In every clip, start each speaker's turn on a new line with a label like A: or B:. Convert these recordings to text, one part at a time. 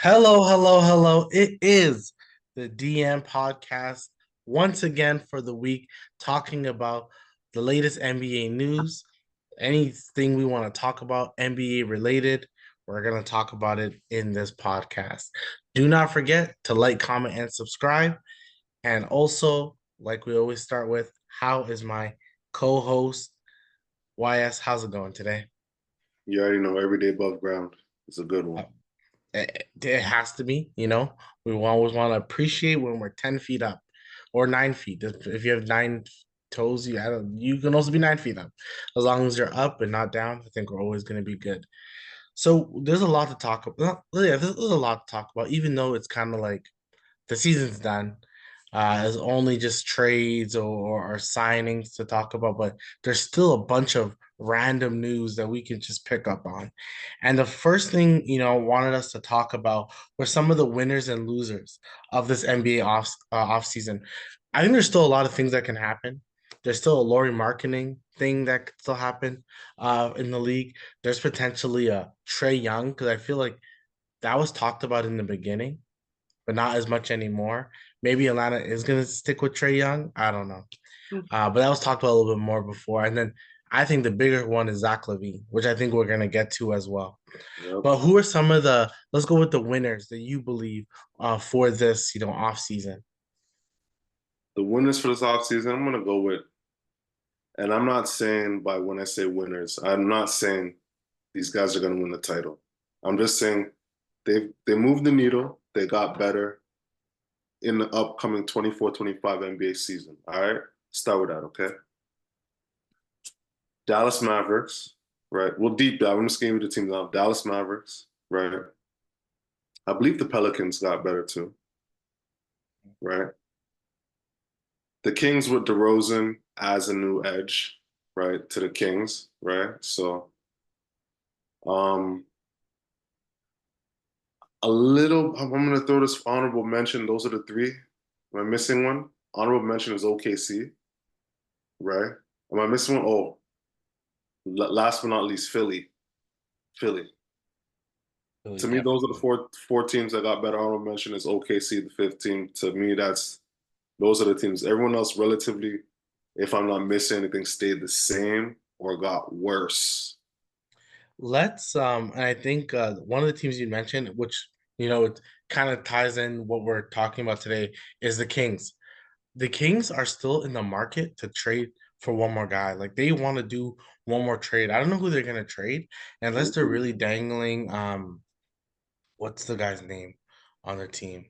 A: Hello, hello, hello. It is the DM podcast once again for the week, talking about the latest NBA news. Anything we want to talk about NBA related, we're going to talk about it in this podcast. Do not forget to like, comment, and subscribe. And also, like we always start with, how is my co host, YS? How's it going today?
B: You already know every day above ground is a good one.
A: It has to be, we always want to appreciate when we're 10 feet up or 9 feet. If you have nine toes, you can also be 9 feet up. As long as you're up and not down, I think we're always going to be good. So there's a lot to talk about. Yeah, there's a lot to talk about, even though it's kind of like the season's done. It's only just trades or signings to talk about, but there's still a bunch of random news that we can just pick up on. And the first thing, wanted us to talk about were some of the winners and losers of this NBA off season. I think there's still a lot of things that can happen. There's still a Laurie marketing thing that could still happen in the league. There's potentially a Trey Young because I feel like that was talked about in the beginning but not as much anymore. Maybe Atlanta is going to stick with Trey Young. I don't know. But that was talked about a little bit more before. And then I think the bigger one is Zach LaVine, which I think we're going to get to as well.
B: Yep.
A: But who are some of let's go with the winners that you believe for this, off season?
B: The winners for this offseason, I'm gonna go with, and I'm not saying by when I say winners, I'm not saying these guys are gonna win the title. I'm just saying they moved the needle, they got better in the upcoming 24-25 NBA season. All right. Start with that, okay? Dallas Mavericks, right? We'll deep dive. I'm just giving you the teams now. Dallas Mavericks, right? I believe the Pelicans got better too, right? The Kings with DeRozan as a new edge, right, to the Kings, right? So, um, I'm going to throw this honorable mention. Those are the three. Am I missing one? Honorable mention is OKC, right? Am I missing one? Oh, last but not least, Philly. Philly.
A: Really,
B: To me, those are the
A: definitely.
B: four teams that got better. Honorable mention is OKC, the fifth team. To me, those are the teams. Everyone else, relatively, if I'm not missing anything, stayed the same or got worse.
A: And I think one of the teams you mentioned, which it kind of ties in what we're talking about today, is the Kings. The Kings are still in the market to trade for one more guy. Like they want to do one more trade. I don't know who they're gonna trade unless they're really dangling. What's the guy's name on their team?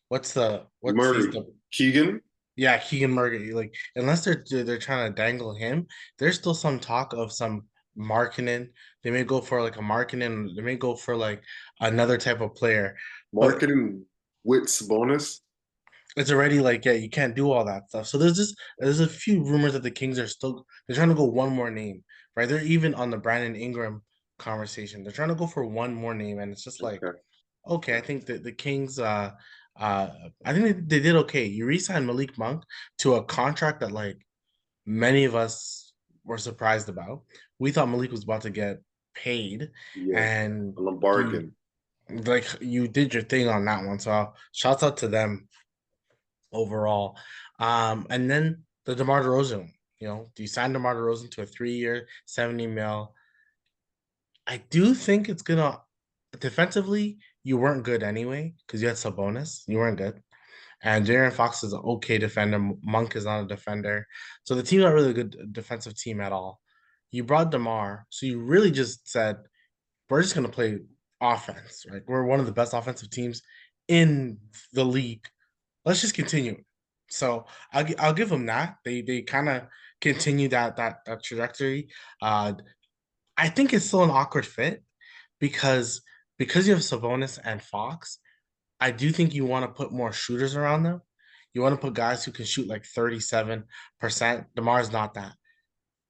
A: What's he's
B: Murray,
A: the
B: Keegan.
A: Yeah, Keegan Murray. Like unless they're trying to dangle him, there's still some talk of some marketing. They may go for like a marketing. They may go for like another type of player, but
B: Marketing Wits bonus.
A: it's already like, yeah, you can't do all that stuff. So there's a few rumors that the Kings are still they're trying to go one more name, right? They're even on the Brandon Ingram conversation. They're trying to go for one more name, and it's just like,
B: Okay.
A: okay, I think that the Kings I think they did okay. You re-signed Malik Monk to a contract that like many of us were surprised about. We thought Malik was about to get paid,
B: Yeah.
A: and
B: On a
A: you
B: bargain.
A: you did your thing on that one. So shouts out to them overall. And then the DeMar DeRozan, do you sign DeMar DeRozan to a 3 year, 70 mil? I do think it's gonna defensively, you weren't good anyway, because you had Sabonis. You weren't good. And Jaren Fox is an okay defender. Monk is not a defender. So the team's not really a good defensive team at all. You brought DeMar, so you really just said, we're just gonna play offense, right? We're one of the best offensive teams in the league. Let's just continue. So I'll give them that. They kind of continue that trajectory. Uh, I think it's still an awkward fit because you have Sabonis and Fox. I do think you want to put more shooters around them. You want to put guys who can shoot like 37%. DeMar's not that.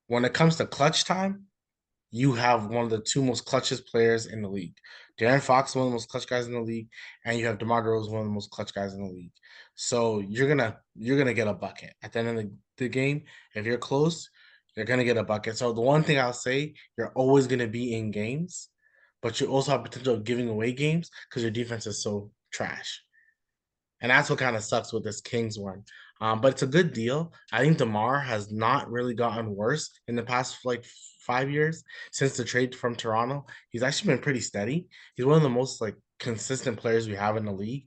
A: When it comes to clutch time, you have one of the two most clutchest players in the league. Darren Fox, one of the most clutch guys in the league, and you have DeMar DeRozan, one of the most clutch guys in the league. So you're gonna get a bucket at the end of the game. If you're close, you're gonna get a bucket. So the one thing I'll say, you're always gonna be in games, but you also have potential of giving away games because your defense is so trash. And that's what kind of sucks with this Kings one. But it's a good deal. I think DeMar has not really gotten worse in the past like 5 years since the trade from Toronto. He's actually been pretty steady. He's one of the most like consistent players we have in the league.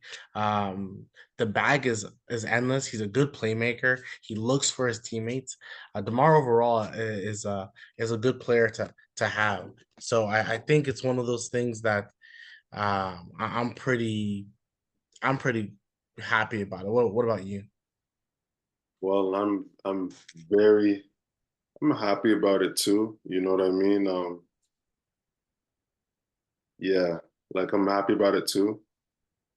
A: The bag is endless. He's a good playmaker. He looks for his teammates. DeMar overall is a good player to have. So I think it's one of those things that I'm pretty happy about it. What about you?
B: Well, very I'm happy about it too. You know what I mean? Yeah, like I'm happy about it too.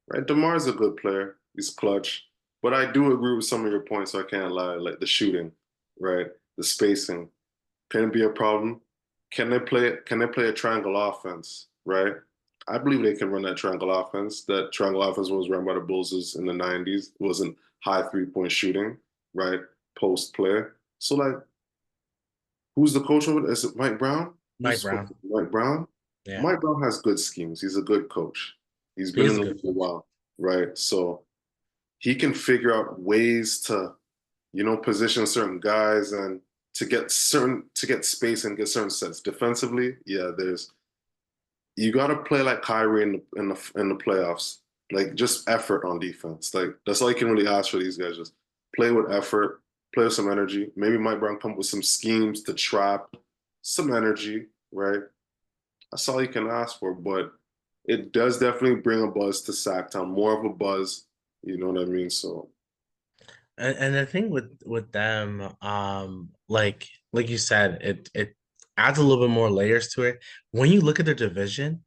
B: Right? DeMar's a good player. He's clutch. But I do agree with some of your points, so I can't lie. Like the shooting, right? The spacing. Can it be a problem? Can they play a triangle offense, right? I believe they can run that triangle offense. That triangle offense was run by the Bulls in the 90s. It wasn't high three-point shooting, right? Post play. So like who's the coach over there? Is it Mike Brown?
A: Mike
B: Who's the coach?
A: Brown.
B: Mike Brown?
A: Yeah,
B: Mike Brown has good schemes. He's a good coach. He's
A: he
B: been
A: is
B: in
A: a
B: the
A: good
B: league a
A: coach.
B: while, right? So he can figure out ways to, position certain guys and to get space and get certain sets. Defensively, yeah, you got to play like Kyrie in the playoffs. Like just effort on defense. Like that's all you can really ask for these guys. Just play with effort, play with some energy. Maybe Mike Brown come up with some schemes to trap some energy, right? That's all you can ask for. But it does definitely bring a buzz to Sacktown, more of a buzz. You know what I mean? So
A: And the thing with them, like you said, it adds a little bit more layers to it. When you look at their division,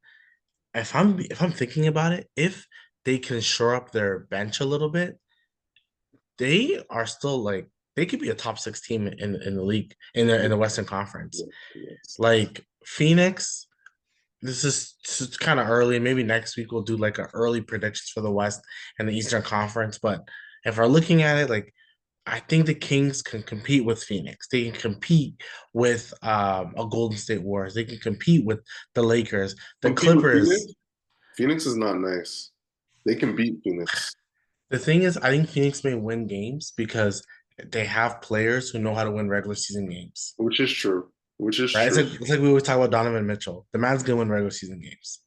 A: if I'm thinking about it, if they can shore up their bench a little bit, they are still like they could be a top six team in the league in the Western Conference.
B: yeah, yes.
A: Like Phoenix, this is kind of early. Maybe next week we'll do like an early predictions for the West and the Eastern Conference. But if we're looking at it, like I think the Kings can compete with Phoenix. They can compete with a Golden State Warriors. They can compete with the Lakers. The
B: Compete with
A: Clippers.
B: Phoenix? Phoenix is not nice. They can beat Phoenix,
A: The thing is, I think Phoenix may win games because they have players who know how to win regular season games.
B: which is true. Which is
A: Right? It's
B: true.
A: like it's like we always talk about Donovan Mitchell. The man's gonna win regular season games.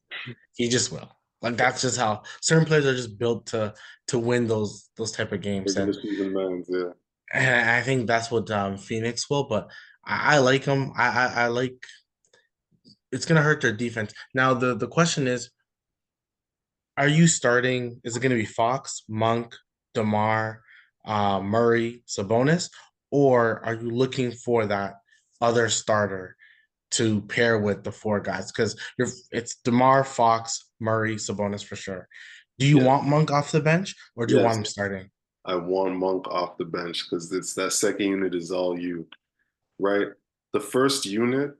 A: He just will. Like that's just how certain players are just built to win those type of games.
B: Regular
A: And
B: season mans, yeah.
A: and I think that's what Phoenix will. But I like them. I like it's gonna hurt their defense. Now the question is, are you starting? Is it gonna be Fox, Monk, DeMar, Murray, Sabonis, or are you looking for that other starter to pair with the four guys? Because it's DeMar, Fox, Murray, Sabonis for sure. Do you
B: Yes,
A: want Monk off the bench or do you
B: yes.
A: want him starting?
B: I want Monk off the bench because it's that second unit is all you, right? The first unit,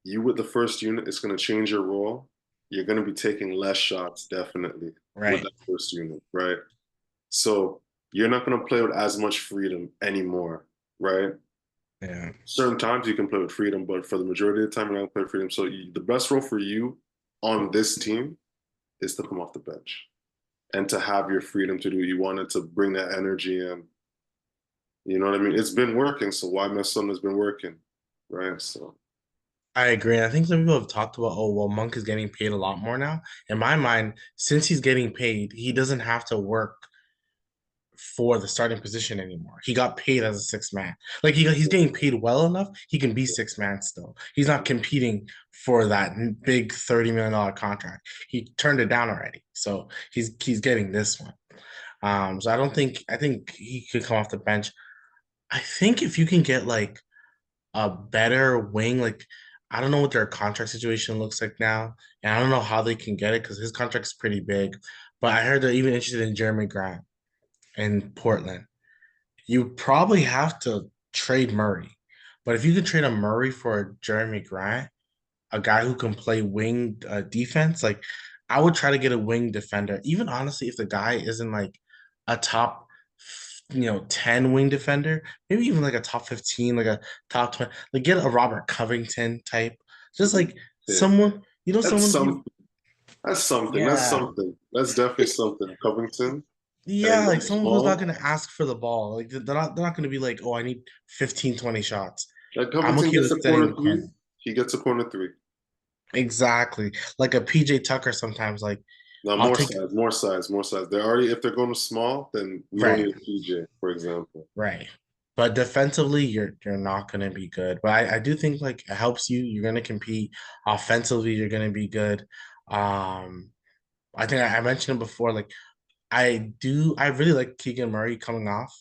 B: you with the first unit, it's going to change your role. You're going to be taking less shots, definitely, with
A: Right.
B: that first unit, right? So you're not going to play with as much freedom anymore, right?
A: Yeah.
B: Certain times you can play with freedom, but for the majority of the time, you're not going to play with freedom. So the best role for you on this team is to come off the bench and to have your freedom to do what you wanted to bring that energy in. You know what I mean? It's been working, so why mess something that's been working, right? So
A: I agree. I think some people have talked about, oh, well, Monk is getting paid a lot more now. In my mind, since he's getting paid, he doesn't have to work for the starting position anymore. He got paid as a six man. Like he's getting paid well enough. He can be six man still. He's not competing for that big $30 million contract. He turned it down already. So he's getting this one. So I think he could come off the bench. I think if you can get like a better wing, like I don't know what their contract situation looks like now, and I don't know how they can get it because his contract's pretty big. But I heard they're even interested in Jeremy Grant in Portland. You probably have to trade Murray. But if you could trade a Murray for a Jeremy Grant, a guy who can play wing defense, like I would try to get a wing defender. Even honestly, if the guy isn't like a top, 10 wing defender, maybe even like a top 15, like a top 20, like get a Robert Covington type. Just like
B: pick.
A: someone.
B: That's
A: someone
B: some.
A: who,
B: That's something. That's
A: yeah,
B: something. That's definitely something. Covington
A: yeah,
B: and
A: like someone who's not
B: Small.
A: gonna ask for the ball. Like they're not gonna be like, oh, I need 15, 20 shots.
B: Like
A: I'm
B: Covington
A: okay
B: gets
A: with
B: a
A: setting
B: corner
A: the
B: three.
A: corner.
B: He gets a corner three.
A: Exactly. Like a PJ Tucker sometimes, like
B: Now
A: I'll
B: more
A: take
B: size, more size, more size. They're already if they're going to small, then we don't
A: right,
B: need a PJ, for example.
A: right. But defensively, you're not gonna be good. But I do think like it helps you. You're gonna compete. Offensively, you're gonna be good. I think I mentioned it before, like I really like Keegan Murray coming off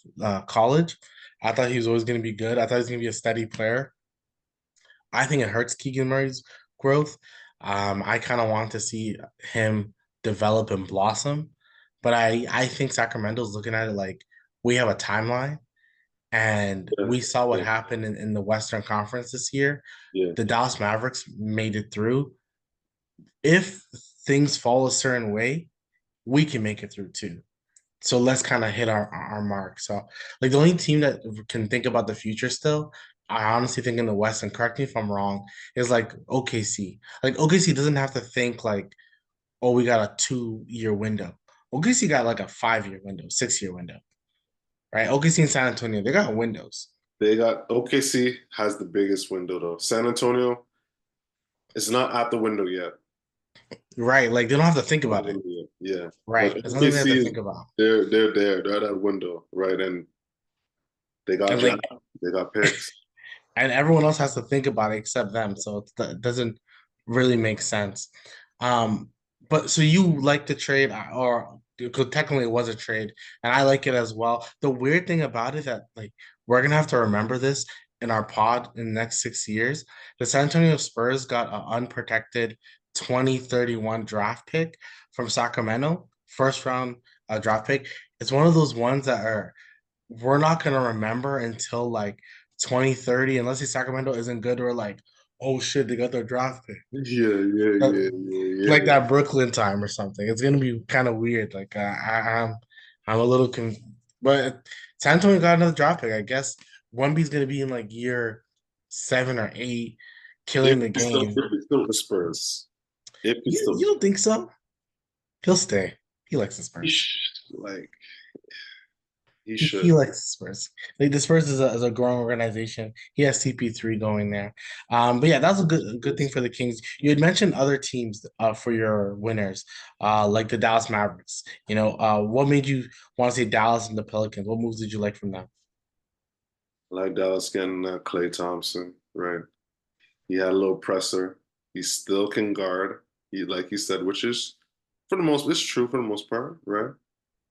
A: college. I thought he was always gonna be good. I thought he was gonna be a steady player. I think it hurts Keegan Murray's growth. I kind of want to see him develop and blossom, but I think Sacramento's looking at it like we have a timeline, and
B: Yeah,
A: we saw what
B: yeah,
A: happened in the Western Conference this year.
B: yeah.
A: The Dallas Mavericks made it through. If things fall a certain way, we can make it through too. So let's kind of hit our mark. So like the only team that can think about the future still, I honestly think in the West, and correct me if I'm wrong, is like OKC. Like OKC doesn't have to think like, oh, we got a 2 year window. OKC got like a 5 year window, 6 year window, right? OKC and San Antonio, they got windows.
B: They got OKC has the biggest window though. San Antonio is not at the window yet.
A: Right. Like they don't have to think
B: Not the
A: about it.
B: window yet. Yeah, but
A: Right. It's nothing they have
B: OKC
A: to
B: is
A: think about.
B: they're there. They're at that window, right? And they got
A: And
B: Jack.
A: like
B: They got picks.
A: and everyone else has to think about it except them. So it doesn't really make sense. Um, but so you like the trade, or because technically it was a trade, and I like it as well. The weird thing about it that like we're gonna have to remember this in our pod in the next 6 years. The San Antonio Spurs got an unprotected 2031 draft pick from Sacramento, first round draft pick. It's one of those ones that are we're not gonna remember until like 2030, unless the Sacramento isn't good. We're like, oh shit, they got their draft pick.
B: Yeah, yeah,
A: But
B: yeah, yeah,
A: like
B: yeah.
A: that Brooklyn time or something. It's gonna be kind of weird. Like I'm a little but San Antonio got another draft pick. I guess Wemby's gonna be in like year 7 or 8, killing the
B: If
A: game.
B: he's still the Spurs, if he's
A: You
B: still
A: don't think so? He'll stay. He likes the
B: he
A: Spurs.
B: sh- like he
A: He
B: should.
A: likes the Spurs. Like the Spurs is a growing organization. He has CP3 going there. But yeah, that's a good thing for the Kings. You had mentioned other teams for your winners, like the Dallas Mavericks. What made you want to say Dallas and the Pelicans? What moves did you like from them?
B: Like Dallas getting Klay Thompson, right? He had a little presser. He still can guard. He like you said, which is for the most, it's true for the most part, right?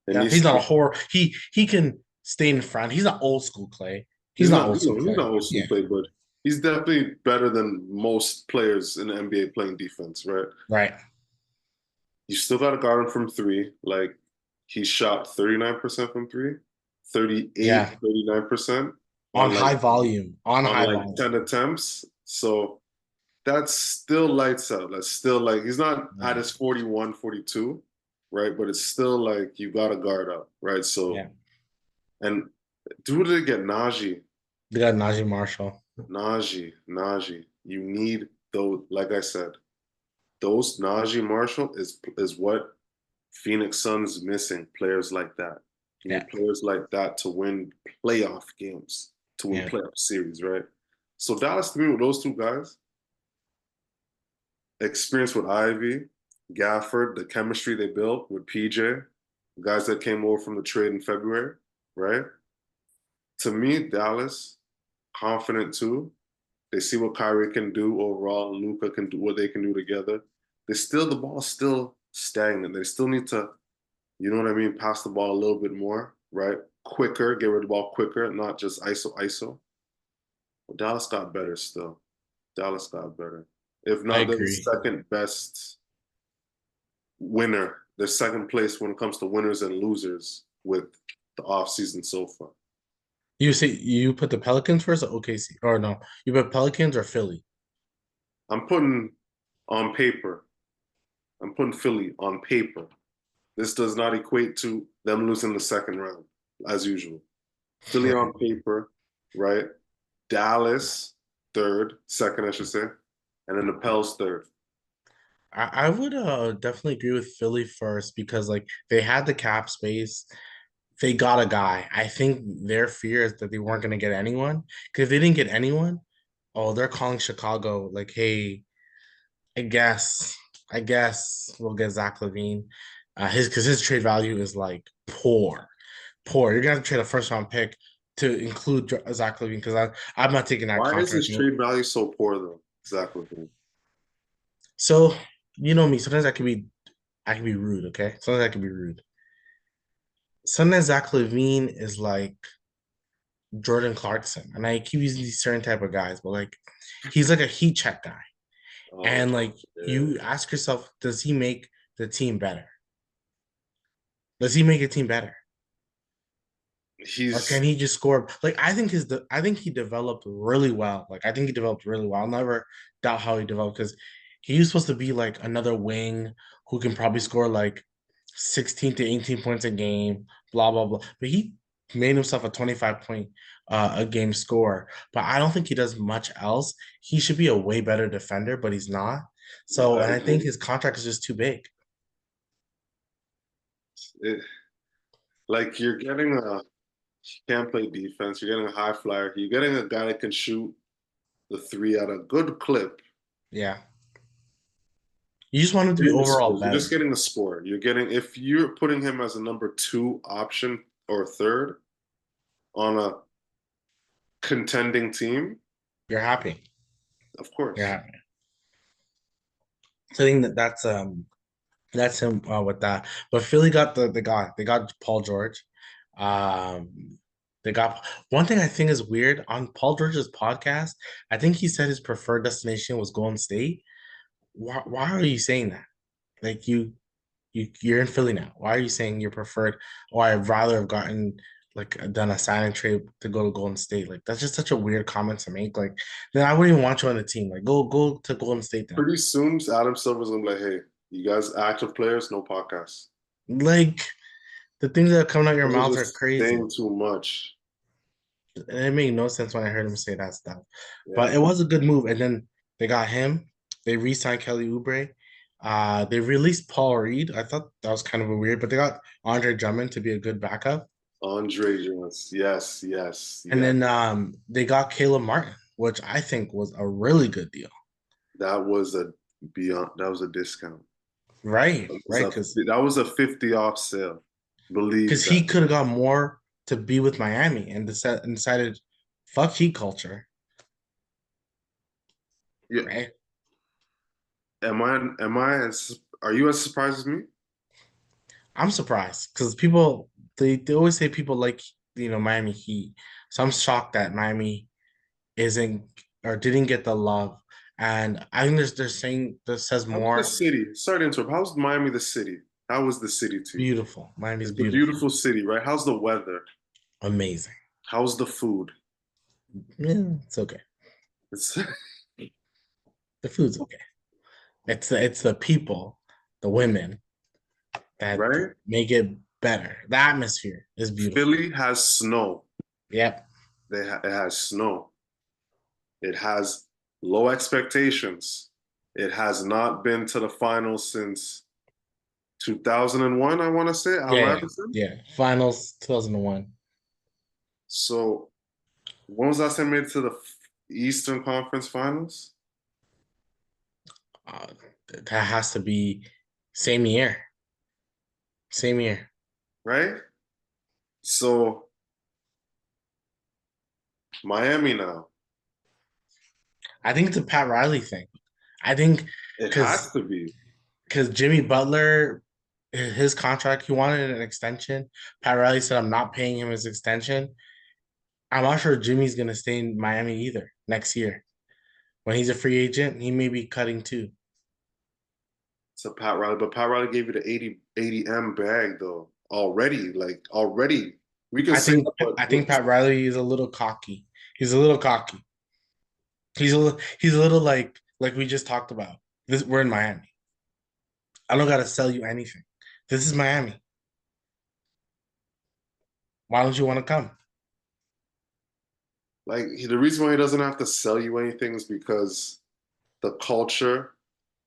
B: And
A: Yeah, he's not a horror. He can stay in front. He's not old school Clay. He's
B: he's
A: not
B: not,
A: old school
B: he's
A: Clay.
B: not old school
A: Yeah,
B: play, but he's definitely better than most players in the NBA playing defense, right?
A: right.
B: You still got to guard him from three. Like he shot 39% from three,
A: Yeah,
B: 39%
A: on
B: on like
A: high volume. On
B: on
A: high
B: like
A: volume.
B: 10 attempts. So that's still lights out. That's still like he's not at
A: Right.
B: his 41, 42, right? But it's still like you got to guard up, right? So
A: Yeah.
B: and who did they get? Najee.
A: They got Najee Marshall.
B: Najee. You need those, like I said, those Najee Marshall is what Phoenix Suns missing. Players like that. You
A: Yeah.
B: need players like that to win playoff games, to win
A: Yeah.
B: playoff series, right? So Dallas to me with those two guys, experience with Ivy, Gafford, the chemistry they built with PJ, guys that came over from the trade in February, right? To me, Dallas, confident too. They see what Kyrie can do overall. Luca can do what they can do together. The ball's still stagnant. They still need to, you know what I mean, pass the ball a little bit more, right? Quicker, get rid of the ball quicker, not just ISO. But Dallas got better still. Dallas got better. If
A: I
B: not, they're the
A: agree.
B: second best winner. They're second place when it comes to winners and losers with the offseason so far.
A: You say you put the Pelicans first or OKC? Or no, you put Pelicans or Philly?
B: I'm putting on paper, I'm putting Philly on paper. This does not equate to them losing the second round, as usual. Philly
A: Right.
B: on paper, right? Dallas third, second, I should say, and then the Pels third.
A: I would definitely agree with Philly first because like they had the cap space. They got a guy. I think their fear is that they weren't gonna get anyone. Because if they didn't get anyone, oh, they're calling Chicago like, hey, I guess, I guess we'll get Zach Levine. His because his trade value is like poor, poor. You're gonna have to trade a first round pick to include Zach Levine because I'm not taking that
B: Why is
A: contract.
B: his trade value so poor though? Exactly.
A: So you know me. Sometimes I can be rude. Okay, sometimes I can be rude. Sometimes Zach Levine is like Jordan Clarkson, and I keep using these certain type of guys, but like he's like a heat check guy,
B: Oh,
A: and like
B: yeah.
A: you ask yourself, does he make the team better? Does he make a team better? Or can
B: He's
A: he just score? Like I think he developed really well. Like I think he developed really well. I'll never doubt how he developed because he was supposed to be like another wing who can probably score like 16 to 18 points a game, blah blah blah. But he made himself a 25 point a game scorer. But I don't think he does much else. He should be a way better defender, but he's not. So
B: I
A: and I think
B: agree.
A: his contract is just too big.
B: It, like you're getting a can't play defense. You're getting a high flyer. You're getting a guy that can shoot the three at a good clip.
A: Yeah. You just want him to be
B: Getting the
A: overall
B: score. You're just
A: better.
B: getting the score. You're getting if you're putting him as a number two option or third on a contending team,
A: You're happy.
B: of
A: You're
B: course.
A: happy. So I think that's him with that. But Philly got the guy. They got Paul George. They got one thing I think is weird on Paul George's podcast. I think he said his preferred destination was Golden State. Why are you saying that? Like you're in Philly now. Why are you saying your preferred? Or I'd rather have gotten like done a sign and trade to go to Golden State. Like that's just such a weird comment to make. Like then I wouldn't even want you on the team. Like go to Golden State then.
B: Pretty soon, Adam Silver's gonna be like, "Hey, you guys active players, no podcast."
A: Like the things that are coming out your
B: They're
A: mouth are
B: just
A: crazy.
B: saying too much.
A: And it made no sense when I heard him say that stuff. But
B: Yeah,
A: it was a good move. And then they got him. They re-signed Kelly Oubre. They released Paul Reed. I thought that was kind of a weird, but they got Andre Drummond to be a good backup.
B: Andre Jones. Yes, yes,
A: And
B: yes.
A: then they got Caleb Martin, which I think was a really good deal.
B: That was a beyond. That was a discount.
A: Right,
B: That was
A: right.
B: a that was a 50 off sale.
A: Because
B: Believe that.
A: he could have got more to be with Miami and decided fuck heat culture,
B: Yeah.
A: right?
B: Are you as surprised as me?
A: I'm surprised because people they always say people like Miami Heat. So I'm shocked that Miami isn't or didn't get the love. And I think they're saying this says
B: How's the
A: more
B: city? Sorry to interrupt. How's Miami the city? How was the city to you?
A: beautiful. Miami's
B: It's a
A: beautiful.
B: beautiful city, right? How's the weather?
A: Amazing.
B: How's the food?
A: Yeah, it's okay.
B: It's
A: The food's okay. It's the people, the women that
B: right?
A: make it better. The atmosphere is beautiful.
B: Philly has snow.
A: Yep.
B: It has snow. It has low expectations. It has not been to the finals since 2001, I want to say, Allen
A: Yeah,
B: Iverson.
A: yeah. Finals 2001.
B: So when was last time made it to the Eastern Conference Finals?
A: Uh, that has to be same year. Same year.
B: Right? So Miami now.
A: I think it's a Pat Riley thing. I think
B: It has
A: because
B: to be.
A: Jimmy Butler, his contract, he wanted an extension. Pat Riley said, "I'm not paying him his extension." I'm not sure Jimmy's gonna stay in Miami either next year. When he's a free agent, he may be cutting too.
B: To Pat Riley, but Pat Riley gave you the 80 M bag though already. Like already, we can
A: I
B: say
A: think
B: that, but
A: I think Pat Riley is a little cocky. He's a little cocky. He's a little like we just talked about. This we're in Miami. I don't gotta sell you anything. This is Miami. Why don't you want to come?
B: like the reason why he doesn't have to sell you anything is because the culture.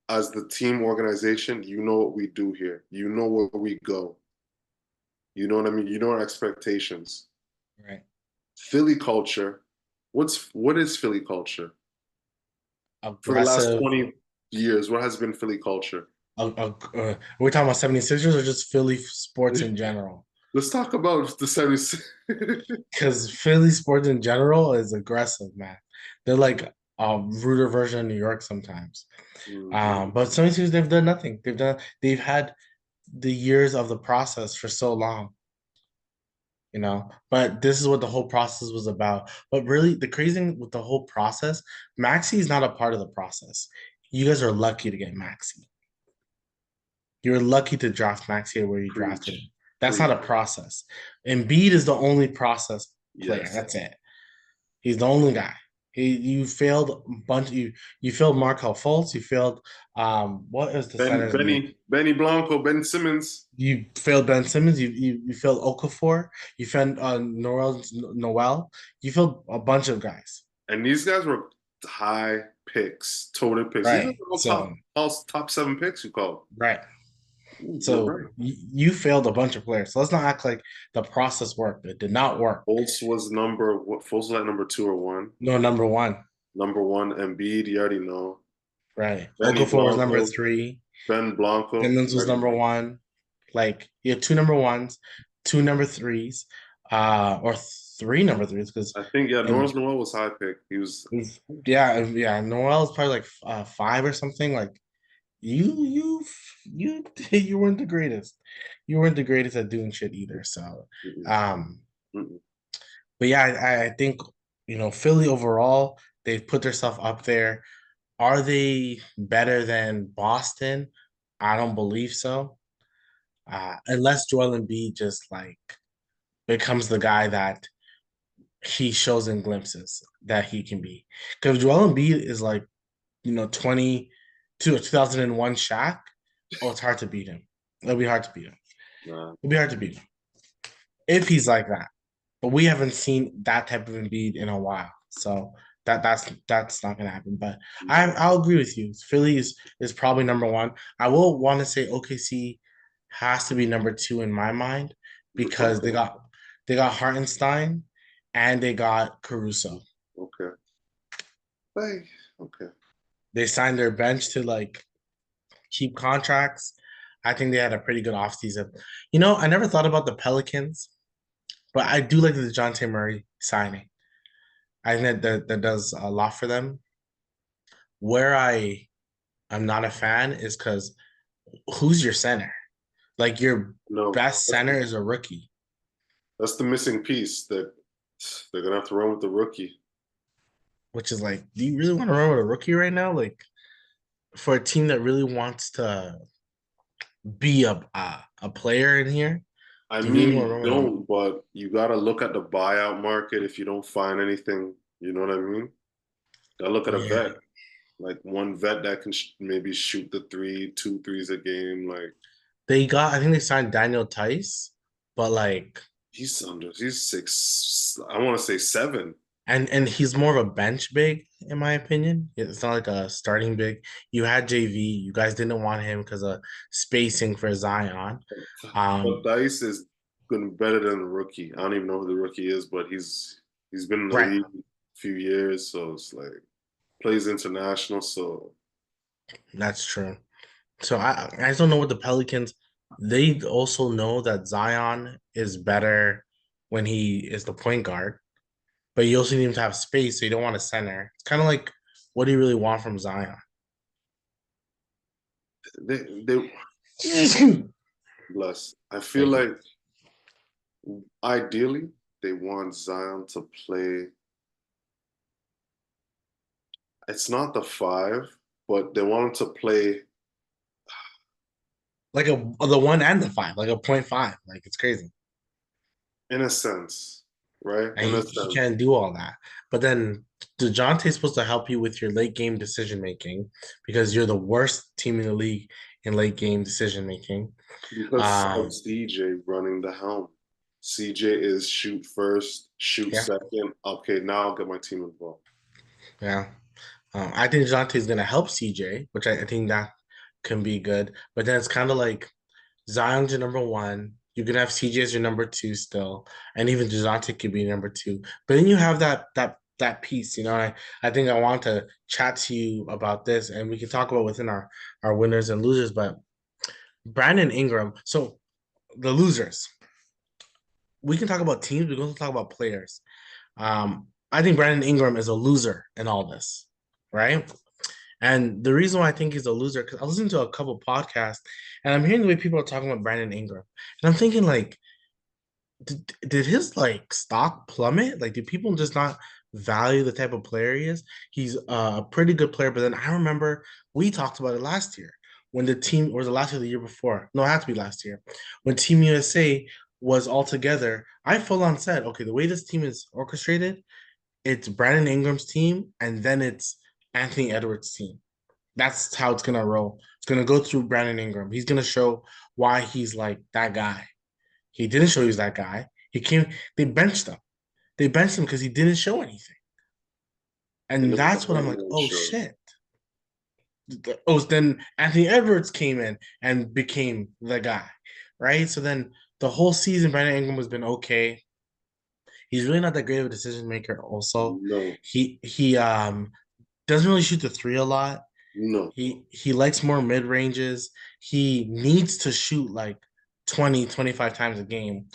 B: as the team organization, you know what we do here. You know where we go. You know what I mean? You know our expectations.
A: Right.
B: Philly culture. What is Philly culture? For the last
A: Aggressive.
B: 20 years, what has been Philly culture?
A: We're talking about 76ers or just Philly sports in general?
B: Let's talk about the 76.
A: Because Philly sports in general is aggressive, man. They're like a ruder version of New York sometimes.
B: Mhm.
A: But 76ers, they've done nothing. They've had the years of the process for so long, you know. But this is what the whole process was about. But really, the crazy thing with the whole process, Maxi is not a part of the process. You guys are lucky to get Maxi. You're lucky to draft Maxi where you drafted him.
B: Preach,
A: That's not
B: preach.
A: a process. Embiid is the only process player.
B: Yes.
A: That's it. He's the only guy. You failed a bunch. You failed Markel Fultz. You failed what is the center's name?
B: Benny Blanco, Ben Simmons,
A: You failed Ben Simmons. You failed Okafor. You failed Noel. You failed a bunch of guys.
B: and these guys were high picks, total picks. These are
A: Right.
B: all
A: So
B: top seven picks. You call.
A: right.
B: You're
A: So
B: right.
A: you failed a bunch of players. So let's not act like the process worked. It did not work.
B: Fultz was number what? Fultz was like number two or one.
A: No, number one.
B: Number one, Embiid. You already know.
A: Right.
B: Benny
A: Okafor was number
B: Blanco,
A: three.
B: Ben Blanco.
A: Simmons
B: You
A: was
B: already
A: number
B: know.
A: one. Like you had two number ones, two number threes, or three number threes because
B: I think yeah,
A: and
B: Norris Noel was high pick. He was.
A: yeah. Noel is probably like five or something. Like you you weren't the greatest. You weren't the greatest at doing shit either. So
B: Mm-mm,
A: um,
B: mm-mm.
A: but yeah, I think Philly overall they've put themselves up there. Are they better than Boston? I don't believe so. Unless Joel Embiid just like becomes the guy that he shows in glimpses that he can be. Because Joel Embiid is like, 2001 Shaq. Oh, it's hard to beat him. It'll be hard to beat him.
B: Nah.
A: It'll be hard to beat him if he's like that. But we haven't seen that type of Embiid in a while. So that's not gonna happen. But I'll agree with you. Philly is probably number one. I will want to say OKC has to be number two in my mind because
B: Okay.
A: they got Hartenstein and they got Caruso.
B: Okay. Hey. Okay.
A: They signed their bench to like cheap contracts. I think they had a pretty good offseason. I never thought about the Pelicans, but I do like the DeJounte Murray signing. I think that does a lot for them. Where I'm not a fan is because who's your center? Like your
B: No,
A: best center is a rookie,
B: that's the missing piece that they're gonna have to run with the rookie.
A: which is like, do you really want to run with a rookie right now? Like for a team that really wants to be a player in here,
B: I
A: do you really
B: mean,
A: want to
B: you
A: run with a
B: don't, but you gotta look at the buyout market if you don't find anything. You know what I mean? Gotta look at a
A: yeah.
B: vet, like one vet that can maybe shoot the three, two threes a game. Like
A: I think they signed Daniel Tice, but like
B: he's six. I want to say seven.
A: and he's more of a bench big in my opinion. It's not like a starting big. You had JV, you guys didn't want him because of spacing for Zion.
B: But
A: Um,
B: Dice is gonna be better than the rookie. I don't even know who the rookie is, but he's been in the
A: right.
B: league a few years, so it's like plays international. So
A: That's true. So I just don't know what the Pelicans. They also know that Zion is better when he is the point guard, but you also need him to have space, so you don't want a center. It's kind of like, what do you really want from Zion?
B: they bless. I feel
A: Thank you.
B: like ideally they want Zion to play. It's not the five, but they want him to play
A: Like the one and the five, like a point five. Like it's crazy.
B: in a sense, right?
A: And
B: In a
A: he
B: sense,
A: can't do all that. But then DeJounte's supposed to help you with your late game decision making because you're the worst team in the league in late game decision making.
B: because of CJ running the helm. CJ is shoot first, shoot
A: Yeah,
B: second. Okay, now I'll get my team involved.
A: yeah. I think Dejounte is gonna help CJ, which I think that can be good. But then it's kind of like Zion's your number one. You can have CJ as your number two still, and even Dejounte could be number two. But then you have that piece, you know. I think I want to chat to you about this, and we can talk about within our winners and losers. But Brandon Ingram. So the losers. We can talk about teams. We can also talk about players. I think Brandon Ingram is a loser in all this, right? And the reason why I think he's a loser, because I listened to a couple podcasts and I'm hearing the way people are talking about Brandon Ingram. And I'm thinking, like, did his like stock plummet? Like, do people just not value the type of player he is? He's a pretty good player, but then I remember we talked about it last year when the team, or was it last year, or the year before? No, it had to be last year when Team USA was all together. I full on said, okay, the way this team is orchestrated, it's Brandon Ingram's team, and then it's Anthony Edwards' team. That's how it's gonna roll. It's gonna go through Brandon Ingram. He's gonna show why he's like that guy. He didn't show he's that guy. He came. They benched him. They benched him because he didn't show anything.
B: It
A: And
B: looked
A: that's what I'm like.
B: like
A: Oh
B: sure.
A: shit. Oh, then Anthony Edwards came in and became the guy, right? So then the whole season, Brandon Ingram has been okay. He's really not that great of a decision maker. Also,
B: No,
A: he doesn't really shoot the three a lot.
B: no.
A: He likes more mid ranges. He needs to shoot like 20, 25 times a game.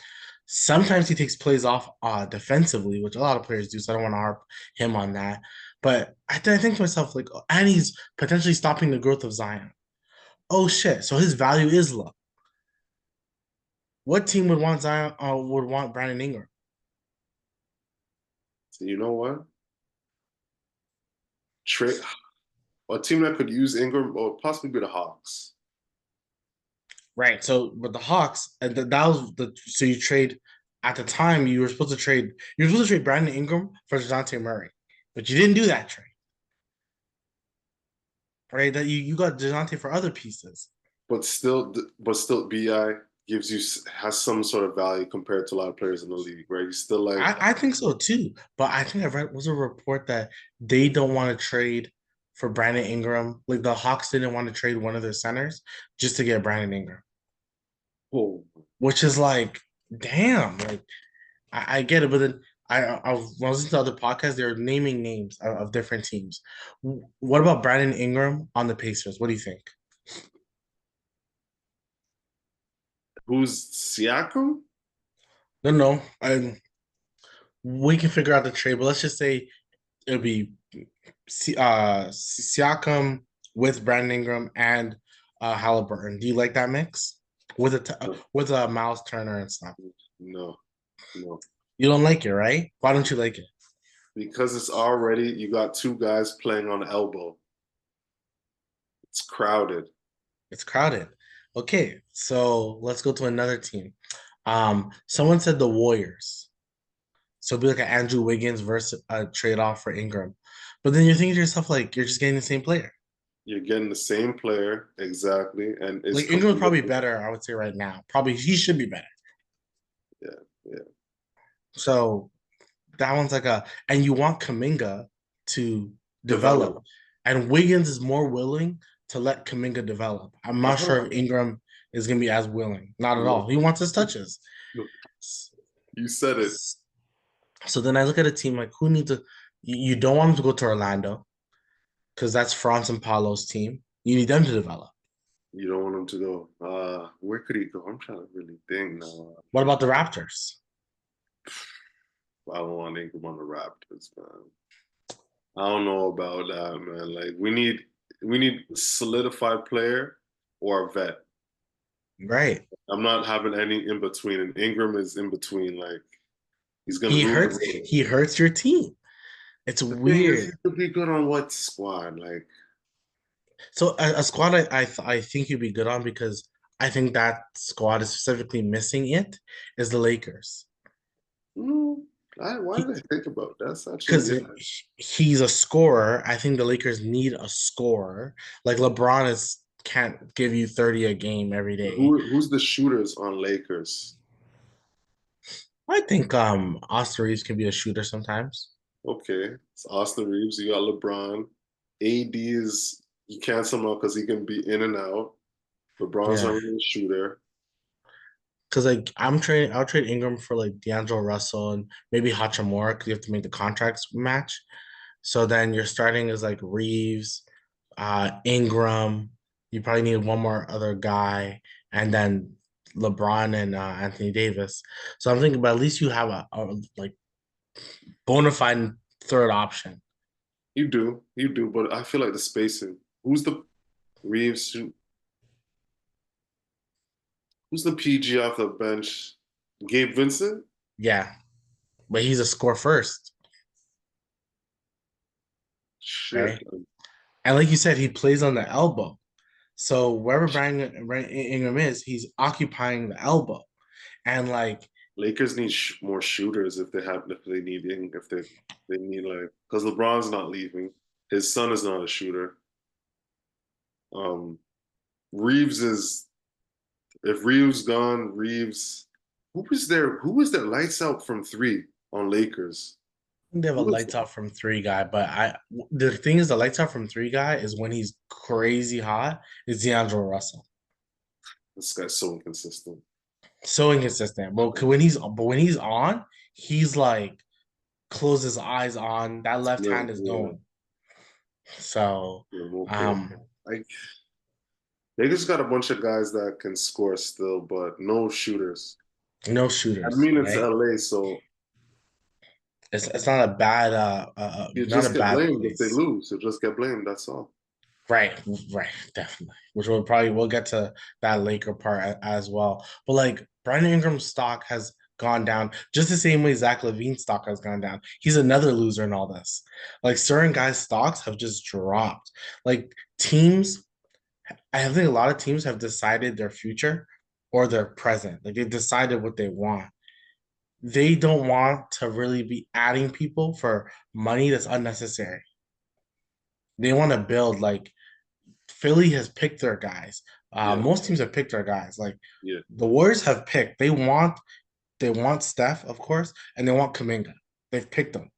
A: Sometimes he takes plays off defensively, which a lot of players do. So I don't want to harp him on that. But I think to myself, like, oh, and he's potentially stopping the growth of Zion. Oh shit! So his value is low. What team would want Zion? Would want Brandon Ingram?
B: So you know what? Trade a team that could use Ingram or possibly be the Hawks.
A: Right. So, but the Hawks, and that was the so you trade at the time you were supposed to trade. You were supposed to trade Brandon Ingram for Dejounte Murray, but you didn't do that trade. Right. That you got Dejounte for other pieces.
B: But still, Bi gives you has some sort of value compared to a lot of players in the league, right? He's still like,
A: I think so too. But I think I read was a report that they don't want to trade for Brandon Ingram. Like the Hawks didn't want to trade one of their centers just to get Brandon Ingram,
B: oh,
A: which is like, damn. Like I get it, but then I was listening to other podcasts. They're naming names of different teams. What about Brandon Ingram on the Pacers? What do you think?
B: who's Siakam?
A: No, no, we can figure out the trade, but let's just say it'll be Siakam with Brandon Ingram and Halliburton. Do you like that mix with
B: No,
A: with a Miles Turner and stuff?
B: no, no.
A: You don't like it, right? Why don't you like it?
B: Because it's already you got two guys playing on the elbow. It's crowded.
A: It's crowded. Okay, so let's go to another team. Someone said the Warriors. So it'd be like an Andrew Wiggins versus a trade off for Ingram. But then you're thinking to yourself, like, you're just getting the same player.
B: You're getting the same player exactly, and it's
A: Like Ingram's
B: completely
A: probably better, I would say right now. Probably he should be better.
B: yeah, yeah.
A: So that one's like and you want Kaminga to develop.
B: Develop.
A: And Wiggins is more willing to let Kaminga develop. I'm not sure
B: Uh-huh.
A: if Ingram is going to be as willing. Not at all.
B: No,
A: He wants his touches.
B: no. You said it.
A: So then I look at a team like who needs to, you don't want him to go to Orlando because that's Franz and Paulo's team. You need them to develop.
B: You don't want him to go. Where could he go? I'm trying to really think now.
A: What about the Raptors?
B: I don't want Ingram on the Raptors, man. I don't know about that, man. Like we need a solidified player or a vet.
A: Right.
B: I'm not having any in between, and Ingram is in between. Like he's gonna
A: He
B: rule the
A: hurts
B: road.
A: he hurts your team. It's
B: The thing is, he
A: weird.
B: could be good on what squad? Like,
A: So a squad I think you'd be good on because I think that squad is specifically missing it is the Lakers.
B: mm, why
A: He
B: did I think about that? That's actually
A: because
B: yeah.
A: he's a scorer. I think the Lakers need a scorer. Like LeBron is can't give you 30 a game every day.
B: Who's the shooters on Lakers?
A: I think Austin Reeves can be a shooter sometimes.
B: Okay, it's Austin Reeves. You got LeBron. AD is you cancel him out because he can be in and out. LeBron's not
A: Yeah.
B: really a shooter.
A: Cause like I'll trade Ingram for like D'Angelo Russell and maybe Hachimura because you have to make the contracts match. So then your starting is like Reeves, Ingram. You probably need one more other guy, and then LeBron and Anthony Davis. So I'm thinking, but at least you have a like bona fide third option.
B: You do, but I feel like the spacing. Who's the Reeves? Who's the PG off the bench? Gabe Vincent?
A: Yeah, but he's a score first,
B: Shit.
A: right? And like you said, he plays on the elbow. So wherever Brandon Ingram is, he's occupying the elbow. And like,
B: Lakers need more shooters if they need like because LeBron's not leaving. His son is not a shooter. Um, Reeves is if Reeves gone, Reeves. Who was there lights out from three on Lakers?
A: they have a
B: Who was
A: lights
B: that?
A: out from three guy, but the thing is the lights out from three guy is when he's crazy hot is D'Angelo Russell.
B: This guy's so inconsistent.
A: So inconsistent. But when he's on, he's like close his eyes on that left
B: Yeah,
A: hand is
B: yeah,
A: going. So
B: yeah, okay.
A: um
B: Like they just got a bunch of guys that can score still, but no shooters.
A: no
B: I
A: shooters,
B: mean, it's
A: right?
B: LA, so
A: It's not a bad
B: you
A: not a
B: just get
A: bad
B: blamed if they
A: place.
B: lose. You just get blamed. That's all.
A: Right, right, definitely. Which we'll get to that Laker part as well. But like Brandon Ingram's stock has gone down just the same way Zach LaVine's stock has gone down. He's another loser in all this. Like certain guys' stocks have just dropped. Like teams, I think a lot of teams have decided their future or their present. Like they've decided what they want. They don't want to really be adding people for money that's unnecessary. They want to build like Philly has picked their guys.
B: Yeah,
A: Most teams have picked their guys. Like
B: yeah.
A: the Warriors have picked. They want Steph, of course, and they want Kaminga. They've picked them,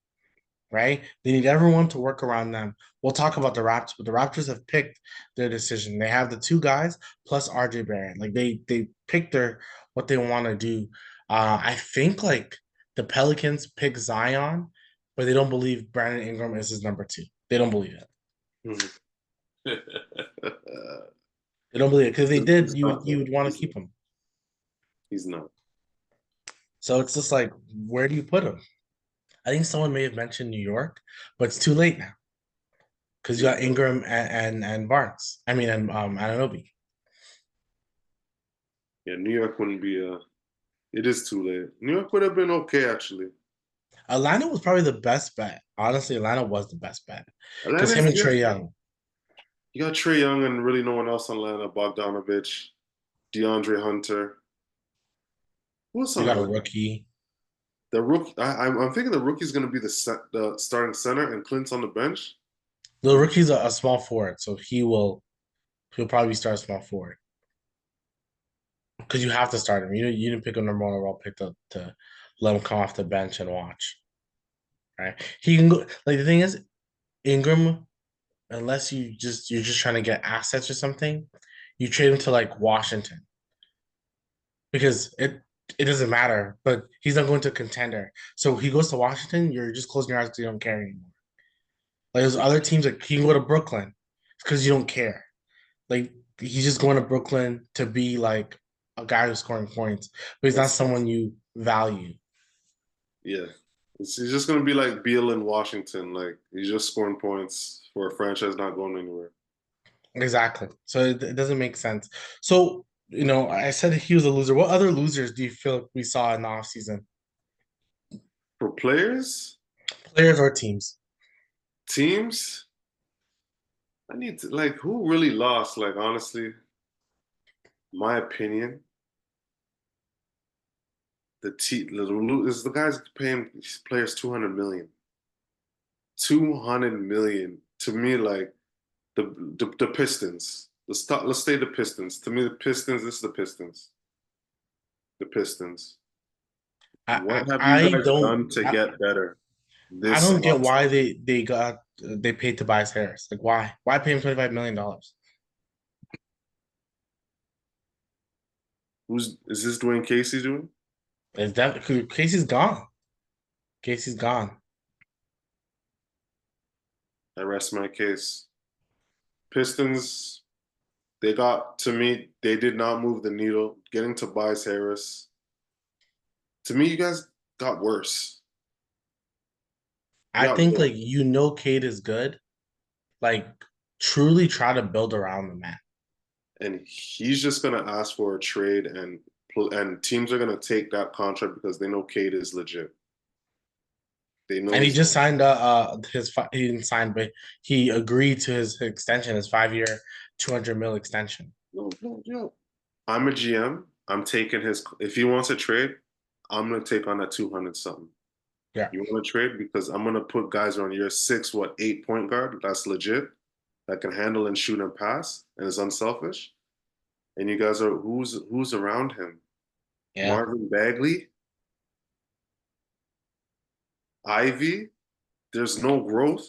A: right? They need everyone to work around them. We'll talk about the Raptors, but the Raptors have picked their decision. They have the two guys plus RJ Barrett. Like they picked their what they want to do. I think like the Pelicans pick Zion, but they don't believe Brandon Ingram is his number two. They don't believe it. They don't believe it because they did.
B: He's
A: You would
B: not
A: you
B: though.
A: would want to keep him.
B: He's not.
A: So it's just like, where do you put him? I think someone may have mentioned New York, but it's too late now because you
B: Yeah,
A: got Ingram and Barnes. I mean, and Anunoby.
B: yeah. New York wouldn't be a. It is too late. New York would have been okay actually.
A: Atlanta was probably the best bet. Honestly, Atlanta was the best bet because him
B: Atlanta's
A: and
B: yeah.
A: Trey Young.
B: You got Trey Young and really no one else on Atlanta. Bogdanovich, DeAndre Hunter. Who else
A: You
B: on
A: got a
B: Atlanta?
A: rookie.
B: The rookie. I'm thinking the rookie's going to be the starting center and Clint's on the bench.
A: The rookie's a small forward, so he'll probably start small forward because you have to start him. You didn't pick a number one overall pick to let him come off the bench and watch. Right? He can go. Like the thing is, Ingram, unless you're just trying to get assets or something, you trade him to like Washington because it doesn't matter. But he's not going to a contender, so he goes to Washington. You're just closing your eyes because you don't care anymore. Like there's other teams that he can go to Brooklyn because you don't care. Like he's just going to Brooklyn to be like a guy who's scoring points, but he's not
B: That's
A: someone you value.
B: yeah. He's just going to be like Beal in Washington. Like he's just scoring points for a franchise not going anywhere.
A: Exactly. So it doesn't make sense. So, I said he was a loser. What other losers do you feel we saw in the offseason?
B: For players,
A: Players or teams?
B: teams, I need to like who really lost. Like honestly, my opinion, is the guys paying players 200 million. 200 million to me, like the Pistons. Let's stay the Pistons. To me, the Pistons. This is the Pistons. The Pistons.
A: I
B: What have you
A: I
B: guys
A: don't
B: done to get better
A: I
B: this
A: don't get
B: offseason?
A: why they got they paid Tobias Harris. Like, why? Why pay him $25 million?
B: Who's is this Dwayne Casey doing?
A: Is that Casey's gone? Casey's gone.
B: I rest my case. Pistons, they got to me, they did not move the needle. Getting Tobias Harris. To me, you guys got worse. You
A: I
B: got
A: think
B: worse.
A: like Cade is good. Like truly try to build around the man.
B: And he's just gonna ask for a trade, and teams are gonna take that contract because they know Cade is legit. They know
A: And he
B: he's
A: just signed he didn't sign, but he agreed to his extension, his 5 year, 200 mil extension.
B: no. I'm a GM. I'm taking his. If he wants a trade, I'm gonna take on that 200 something.
A: Yeah.
B: You want to trade because I'm gonna put guys on your 8 point guard. That's legit. That can handle and shoot and pass and is unselfish. And you guys are who's around him?
A: Yeah.
B: Marvin Bagley, Ivy. There's no growth.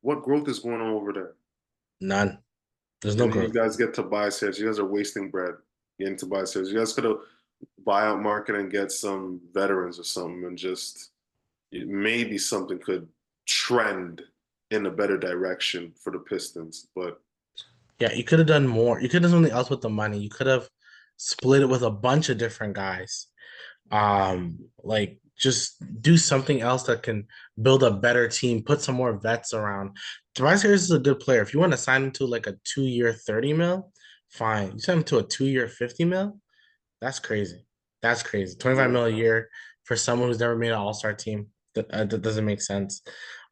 B: What growth is going on over there?
A: None. There's no
B: And then you
A: growth.
B: guys get Tobias Harris. You guys are wasting bread getting Tobias Harris. You guys could have buy out market and get some veterans or something, and just maybe something could trend in a better direction for the Pistons. But
A: Yeah, you could have done more. You could have done something else with the money. You could have split it with a bunch of different guys. Like just do something else that can build a better team, put some more vets around. Tobias Harris is a good player. If you want to sign him to like a 2 year 30 mil, fine. You sign him to a 2 year 50 mil, that's crazy. That's crazy. 25
B: yeah,
A: mil a year for someone who's never made an all-star team. That doesn't make sense.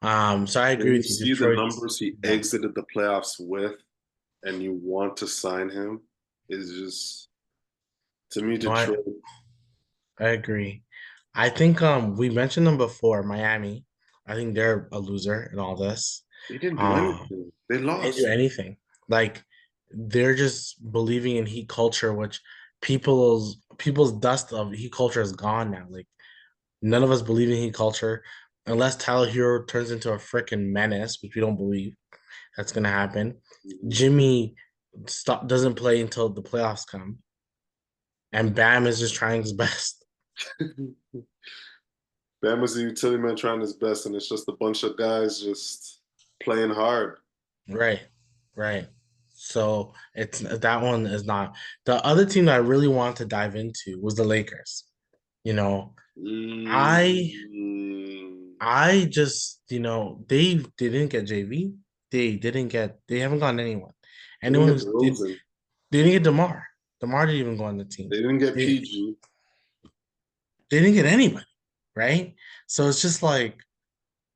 A: So I agree
B: when you
A: with you.
B: see the
A: Detroit,
B: numbers he
A: yeah.
B: exited the playoffs with, and you want to sign him, is just to me
A: No, I,
B: Detroit.
A: I agree. I think we mentioned them before, Miami. I think they're a loser in all this.
B: They didn't do
A: Um,
B: anything. They
A: they didn't do
B: lost.
A: anything. Like they're just believing in heat culture, which people's dust of heat culture is gone now. Like none of us believe in heat culture unless Tyler Hero turns into a freaking menace, which we don't believe that's gonna happen.
B: Mhm.
A: Jimmy doesn't play until the playoffs come, and Bam is just trying his best.
B: Bam was a utility man trying his best, and it's just a bunch of guys just playing hard.
A: Right, right. So it's that one is not the other team that I really wanted to dive into was the Lakers. You know, I
B: Mm.
A: I just they didn't get JV. They haven't gotten anyone.
B: They didn't
A: Anyone
B: get
A: who's did
B: DeRozan.
A: they didn't get DeMar. DeMar didn't even go on the team.
B: They didn't get
A: They
B: PG.
A: they didn't get anybody, right? So it's just like,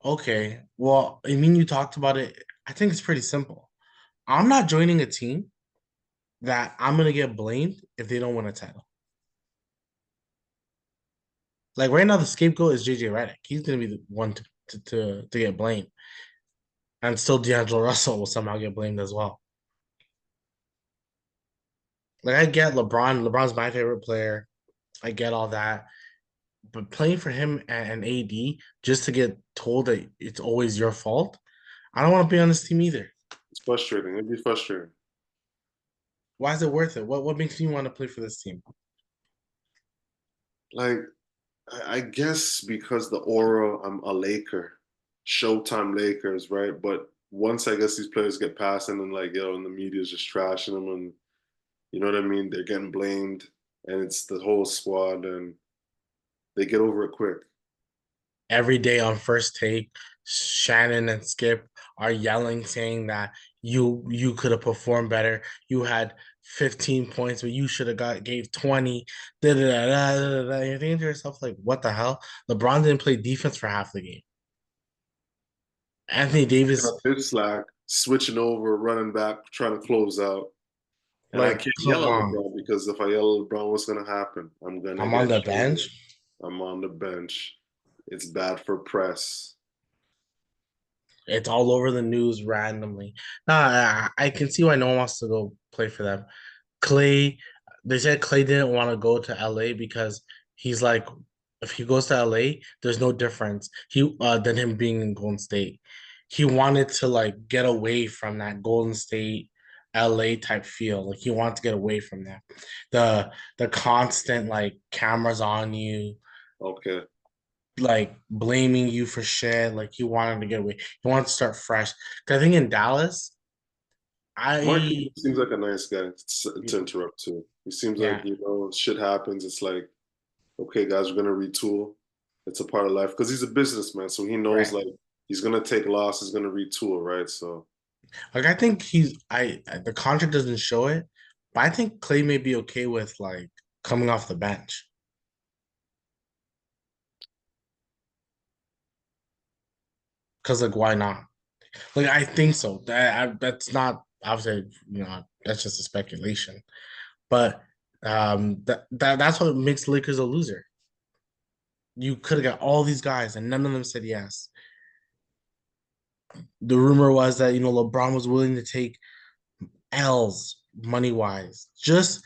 A: okay, well, I mean, you talked about it. I think it's pretty simple. I'm not joining a team that I'm gonna get blamed if they don't win a title. Like right now, the scapegoat is JJ Redick. He's gonna be the one to get blamed, and still D'Angelo Russell will somehow get blamed as well. Like I get LeBron. LeBron's my favorite player. I get all that, but playing for him and AD just to get told that it's always your fault, I don't want to be on this team either.
B: It's frustrating. It'd be frustrating.
A: Why is it worth it? What makes me want to play for this team?
B: Like, I guess because the aura, I'm a Laker, Showtime Lakers, right? But once I guess these players get past and then like, yo, and the media's just trashing them, and you know what I mean? They're getting blamed, and it's the whole squad, and they get over it quick.
A: Every day on first take, Shannon and Skip are yelling, saying that you could have performed better. You had 15 points, but you should have gave 20. Da, da, da, da, da, da. You're thinking to yourself, like, what the hell? LeBron didn't play defense for half the game. Anthony
B: Picking
A: Davis,
B: up his slack, switching over, running back, trying to close out. And I
A: like,
B: can't
A: come
B: yell at
A: on.
B: LeBron because if I yell at LeBron, what's gonna happen? I'm gonna
A: I'm on
B: get
A: the
B: traded.
A: bench.
B: I'm on the bench. It's bad for press.
A: It's all over the news randomly. I can see why no one wants to go play for them. Clay, they said Clay didn't want to go to LA because he's like, if he goes to LA, there's no difference. Than him being in Golden State. he wanted to like get away from that Golden State, LA type feel. Like he wanted to get away from that. The constant like cameras on you,
B: Okay.
A: like blaming you for shit. Like he wanted to get away. He wanted to start fresh. 'Cause I think in Dallas,
B: Mark
A: I
B: seems like a nice guy to interrupt too. He seems like,
A: yeah,
B: shit happens. It's like, okay, guys, we're gonna retool. It's a part of life because he's a businessman, so he knows
A: right.
B: like he's gonna take loss, he's gonna retool, right? So
A: Like I think he's the contract doesn't show it, but I think Clay may be okay with like coming off the bench. Cause like why not? Like I think so. That's not obviously, that's just a speculation. But that's what makes Lakers a loser. You could have got all these guys and none of them said yes. The rumor was that LeBron was willing to take L's money wise, just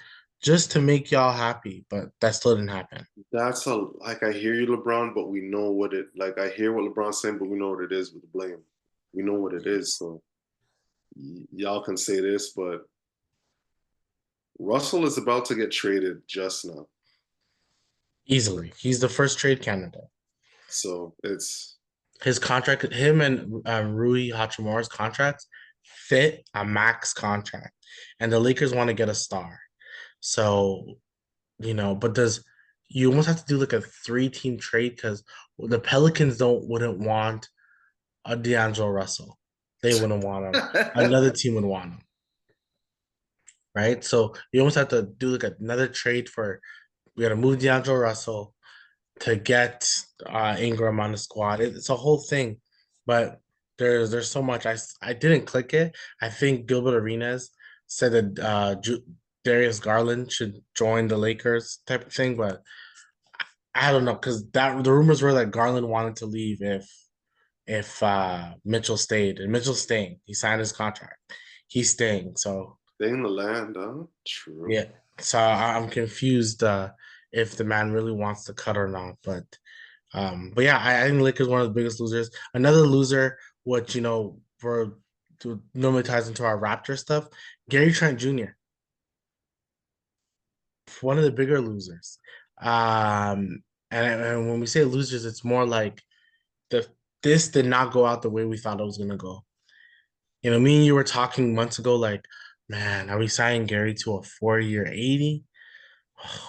A: to make y'all happy, but that still didn't happen.
B: that's a like I hear you, LeBron, but we know what it like. I hear what LeBron's saying, but we know what it is with the blame. We know what it is. So y'all can say this, but Russell is about to get traded just now.
A: Easily. He's the first trade candidate.
B: So it's
A: His contract, him and Rui Hachimura's contracts fit a max contract, and the Lakers want to get a star. So, but does you almost have to do like a three-team trade because the Pelicans don't wouldn't want a D'Angelo Russell. They wouldn't want him. Another team would want him, right? So you almost have to do like another trade for we got to move D'Angelo Russell to get Ingram on the squad. It's a whole thing, but there's so much. I didn't click it. I think Gilbert Arenas said that Darius Garland should join the Lakers type of thing, but I don't know because that the rumors were that Garland wanted to leave if Mitchell stayed, and Mitchell's staying. He signed his contract. He's staying. So
B: they in the land, huh? True.
A: yeah. So I'm confused if the man really wants to cut or not, but yeah, I think Lakers one of the biggest losers. Another loser, which for normally ties into our Raptor stuff, Gary Trent Jr., one of the bigger losers. And when we say losers, it's more like the this did not go out the way we thought it was gonna go. Me and you were talking months ago, like, man, are we signing Gary to a 4-year 80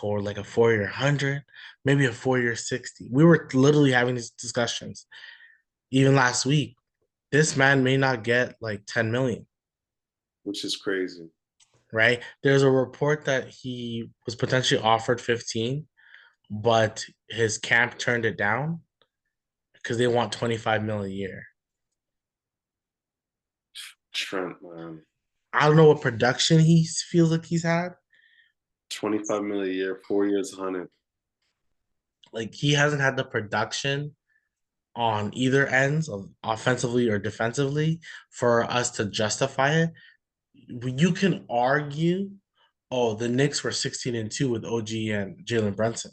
A: or like a 4-year 100, maybe a 4-year 60? We were literally having these discussions even last week. This man may not get like 10 million,
B: Which is crazy.
A: right? There's a report that he was potentially offered 15, but his camp turned it down because they want 25 million a year.
B: Trent, man.
A: I don't know what production he feels like he's had.
B: 25 million a year, 4 years, 100.
A: Like he hasn't had the production on either ends of offensively or defensively for us to justify it. You can argue, oh, the Knicks were 16-2 with OG and Jalen Brunson.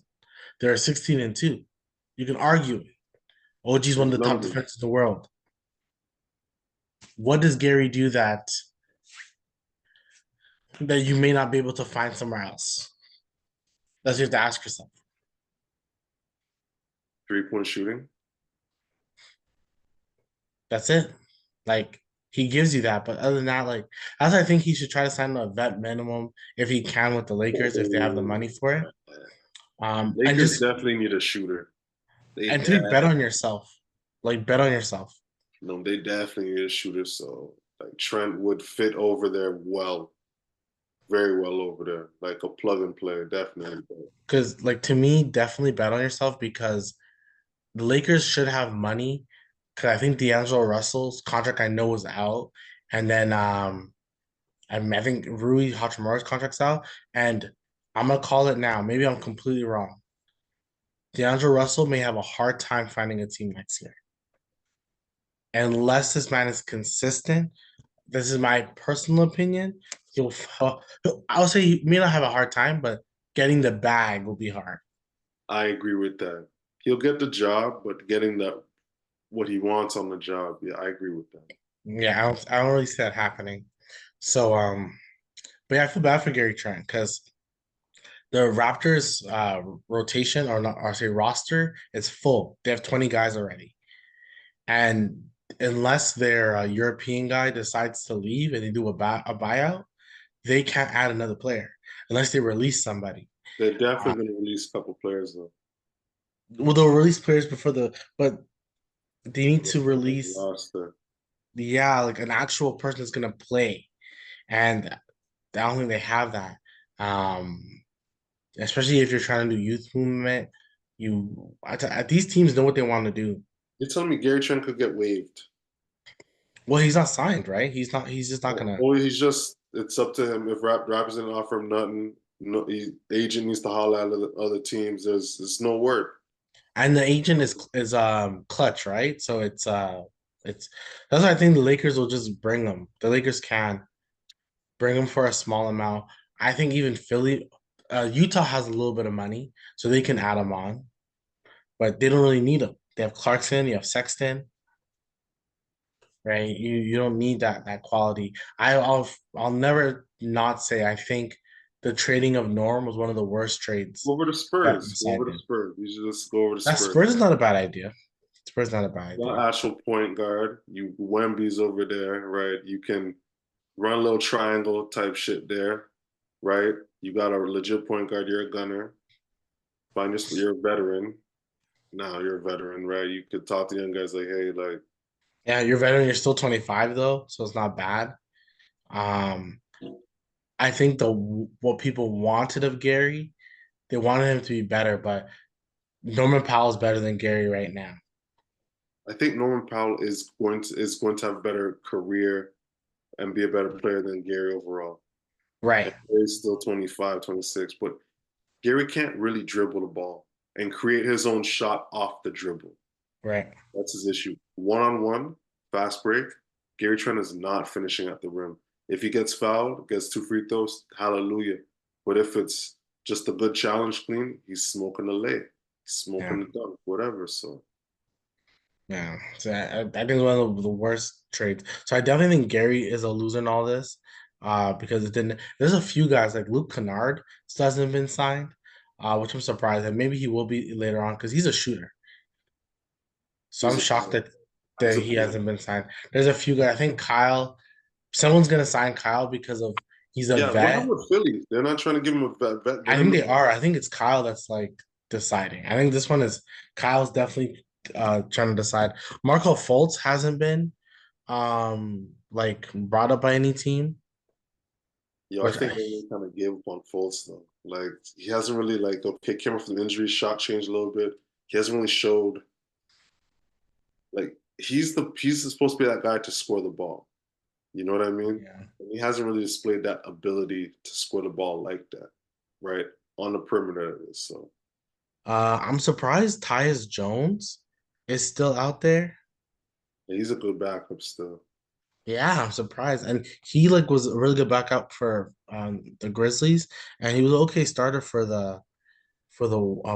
A: They're 16-2. You can argue it. OG's one of
B: Big
A: the top
B: numbers.
A: defenders in the world. What does Gary do that you may not be able to find somewhere else? That's what you have to ask yourself.
B: 3-point shooting.
A: That's it. Like he gives you that, but other than that, like as I think he should try to sign a vet minimum if he can with the Lakers if they have the money
B: Oh,
A: for it. And
B: Lakers
A: just
B: definitely need a shooter. They
A: and to bet
B: def
A: on yourself, like bet on yourself.
B: no, they definitely need a shooter. So like Trent would fit over there well, very well over there, like a plug and play, definitely.
A: Because like to me, definitely bet on yourself because the Lakers should have money. Because I think D'Angelo Russell's contract I know is out, and then I think Rui Hachimura's contract's out, and I'm gonna call it now. Maybe I'm completely wrong. D'Angelo Russell may have a hard time finding a team next year unless this man is consistent. This is my personal opinion. He'll, I'll say he may not have a hard time, but getting the bag will be hard.
B: I agree with that. He'll get the job, but getting what he wants on the job. Yeah, I agree with that.
A: Yeah, I don't really see that happening. So but yeah, I feel bad for Gary Trent because the Raptors rotation or not or say roster is full. They have 20 guys already. And unless their European guy decides to leave and they do a buyout, they can't add another player unless they release somebody.
B: They're
A: Uh,
B: definitely going to release a couple players though.
A: well, they'll release players before but they need to
B: The
A: release,
B: roster.
A: yeah, like an actual person that's gonna play, and I don't think they have that. Um, Especially if you're trying to do youth movement, these teams know what they want to do.
B: You're telling me Gary Trent could get waived?
A: Well, he's not signed, right? He's not. He's just not gonna.
B: Or he's just, it's up to him. If Raptors didn't offer him nothing, no, agent needs to holler at other teams. There's no word.
A: And the agent is clutch, right? So it's that's why I think the Lakers will just bring him. The Lakers can bring him for a small amount. I think even Philly, Utah has a little bit of money, so they can add him on, but they don't really need him. They have Clarkson, you have Sexton, right? You don't need that quality. I'll never not say I think the trading of Norm was one of the worst trades
B: Go over the
A: that
B: Spurs. Go
A: Masai
B: over the
A: did.
B: Spurs. You should just go over the
A: That
B: Spurs.
A: Spurs is not a bad idea. Spurs is not a bad
B: Not
A: idea.
B: actual point guard. You Wemby's over there, right? You can run a little triangle type shit there, right? You got a legit point guard. You're a gunner. You're a veteran. Now you're a veteran, right? You could talk to young guys like, hey, like
A: Yeah, you're veteran. You're still 25 though, so it's not bad. Um, I think the what people wanted of Gary, they wanted him to be better, but Norman Powell's better than Gary right now.
B: I think Norman Powell is going to have a better career and be a better player than Gary overall. And
A: Right,
B: Gary's still 25, 26, but Gary can't really dribble the ball and create his own shot off the dribble.
A: right.
B: That's his issue. One on one, fast break. Gary Trent is not finishing at the rim. If he gets fouled, gets two free throws, hallelujah. But if it's just a good challenge clean, he's smoking the lay, he's
A: Yeah,
B: smoking the dunk, whatever. So
A: yeah. So I think it's one of the worst trades. So I definitely think Gary is a loser in all this, because it didn't. There's a few guys like Luke Kennard still hasn't been signed, which I'm surprised, and maybe he will be later on because he's a shooter. So
B: he's
A: I'm
B: a
A: shocked
B: he's
A: that
B: a
A: he hasn't been signed. There's a few guys. I think Kyle. Someone's gonna sign Kyle because of he's a
B: yeah. What happened
A: vet.
B: with Philly? They're not trying to give him a vet. Get
A: I think
B: him.
A: they are. I think it's Kyle that's like deciding. I think this one is Kyle's definitely trying to decide. Marco Fultz hasn't been like brought up by any team,
B: Yo, I
A: which
B: think they really kind of gave up on Fultz though. Like he hasn't really like okay, came off the injury, shot changed a little bit. He hasn't really showed like he's supposed to be that guy to score the ball. You know what I mean?
A: yeah.
B: And he hasn't really displayed that ability to score the ball like that, right? On the perimeter it is. So
A: I'm surprised Tyus Jones is still out there.
B: yeah, he's a good backup still.
A: Yeah, I'm surprised. And he like was a really good backup for the Grizzlies, and he was an okay starter for the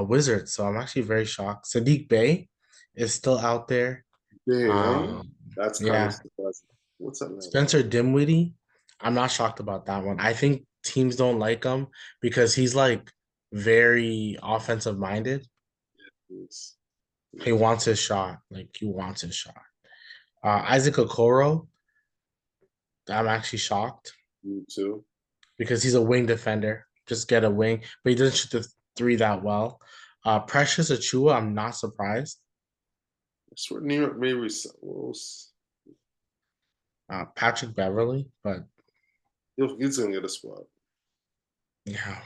A: Wizards. So I'm actually very shocked. Sadiq Bey is still out there.
B: Damn,
A: Um,
B: that's kind of
A: yeah,
B: surprising. What's that man?
A: Spencer Dinwiddie. I'm not shocked about that one. I think teams don't like him because he's like very offensive minded.
B: Yes,
A: He
B: yes.
A: wants his shot. Like he wants his shot. Isaac Okoro. I'm actually shocked
B: Me too.
A: because he's a wing defender. Just get a wing, but he doesn't shoot the three that well. Precious Achua. I'm not surprised.
B: I swear New York maybe
A: Patrick Beverly, but
B: he's gonna get a spot.
A: yeah,